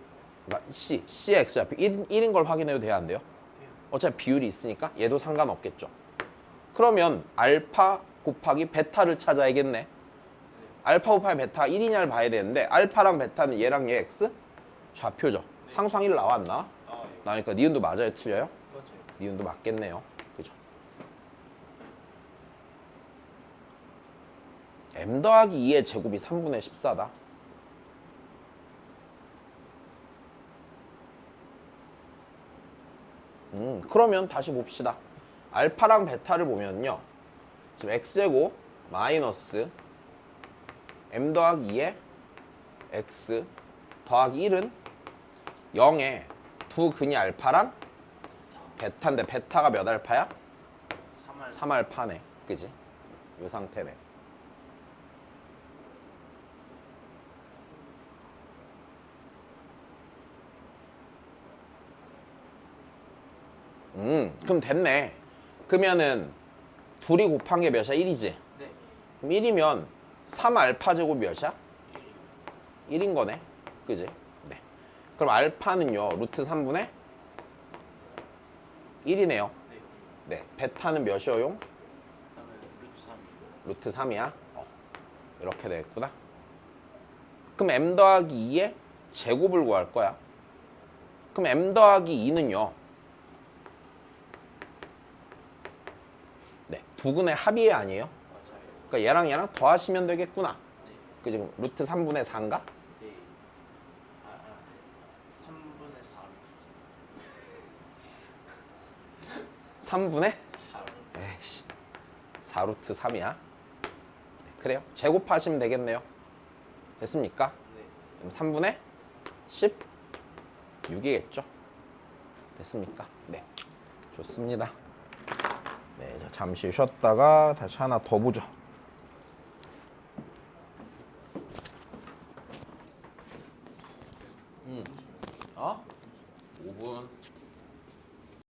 [SPEAKER 1] 그러니까 C의 X좌표 1인 걸 확인해도 돼야 안 돼요?
[SPEAKER 3] 돼요.
[SPEAKER 1] 어차피 비율이 있으니까 얘도 상관없겠죠. 그러면 알파 곱하기 베타를 찾아야겠네. 알파 곱하기 베타 1이냐를 봐야 되는데 알파랑 베타는 얘랑 얘 X? 좌표죠. 상수항 1 나와 안 나와?
[SPEAKER 3] 아, 예.
[SPEAKER 1] 나니까 니은도 맞아요 틀려요?
[SPEAKER 3] 맞아요.
[SPEAKER 1] 니은도 맞겠네요. 그죠? m 더하기 2의 제곱이 3분의 14다. 그러면 다시 봅시다. 알파랑 베타를 보면요. 지금 x제곱 마이너스 m 더하기 2의 x 더하기 1은 0에 두 근이 알파랑 베타인데 베타가 몇 알파야?
[SPEAKER 3] 3알.
[SPEAKER 1] 3알파네. 그지? 이 상태네. 그럼 됐네. 그러면은 둘이 곱한 게 몇이야? 1이지?
[SPEAKER 3] 네.
[SPEAKER 1] 그럼 1이면 3알파 제곱이 몇이야?
[SPEAKER 3] 1.
[SPEAKER 1] 1인 거네. 그지? 네. 그럼 알파는요. 루트 3분의 1이네요.
[SPEAKER 3] 네.
[SPEAKER 1] 네. 베타는 몇이어용?
[SPEAKER 3] 그다음에
[SPEAKER 1] 루트
[SPEAKER 3] 루트 3.
[SPEAKER 1] 3이야? 이렇게 되겠구나. 그럼 m 더하기 2의 제곱을 구할 거야. 그럼 m 더하기 2는요. 네. 두 근의 합이 아니에요?
[SPEAKER 3] 맞아요.
[SPEAKER 1] 그러니까 얘랑 더하시면 되겠구나.
[SPEAKER 3] 네.
[SPEAKER 1] 그 지금 루트 3분의 4인가?
[SPEAKER 3] 네. 3분의 4.
[SPEAKER 1] 3분의?
[SPEAKER 3] 4.
[SPEAKER 1] 에이씨. 4루트 3이야. 그래요. 제곱하시면 되겠네요. 됐습니까?
[SPEAKER 3] 네.
[SPEAKER 1] 그럼 3분의 16이겠죠. 됐습니까? 네. 좋습니다. 네, 자, 잠시 쉬었다가 다시 하나 더 보죠. 어? 5분.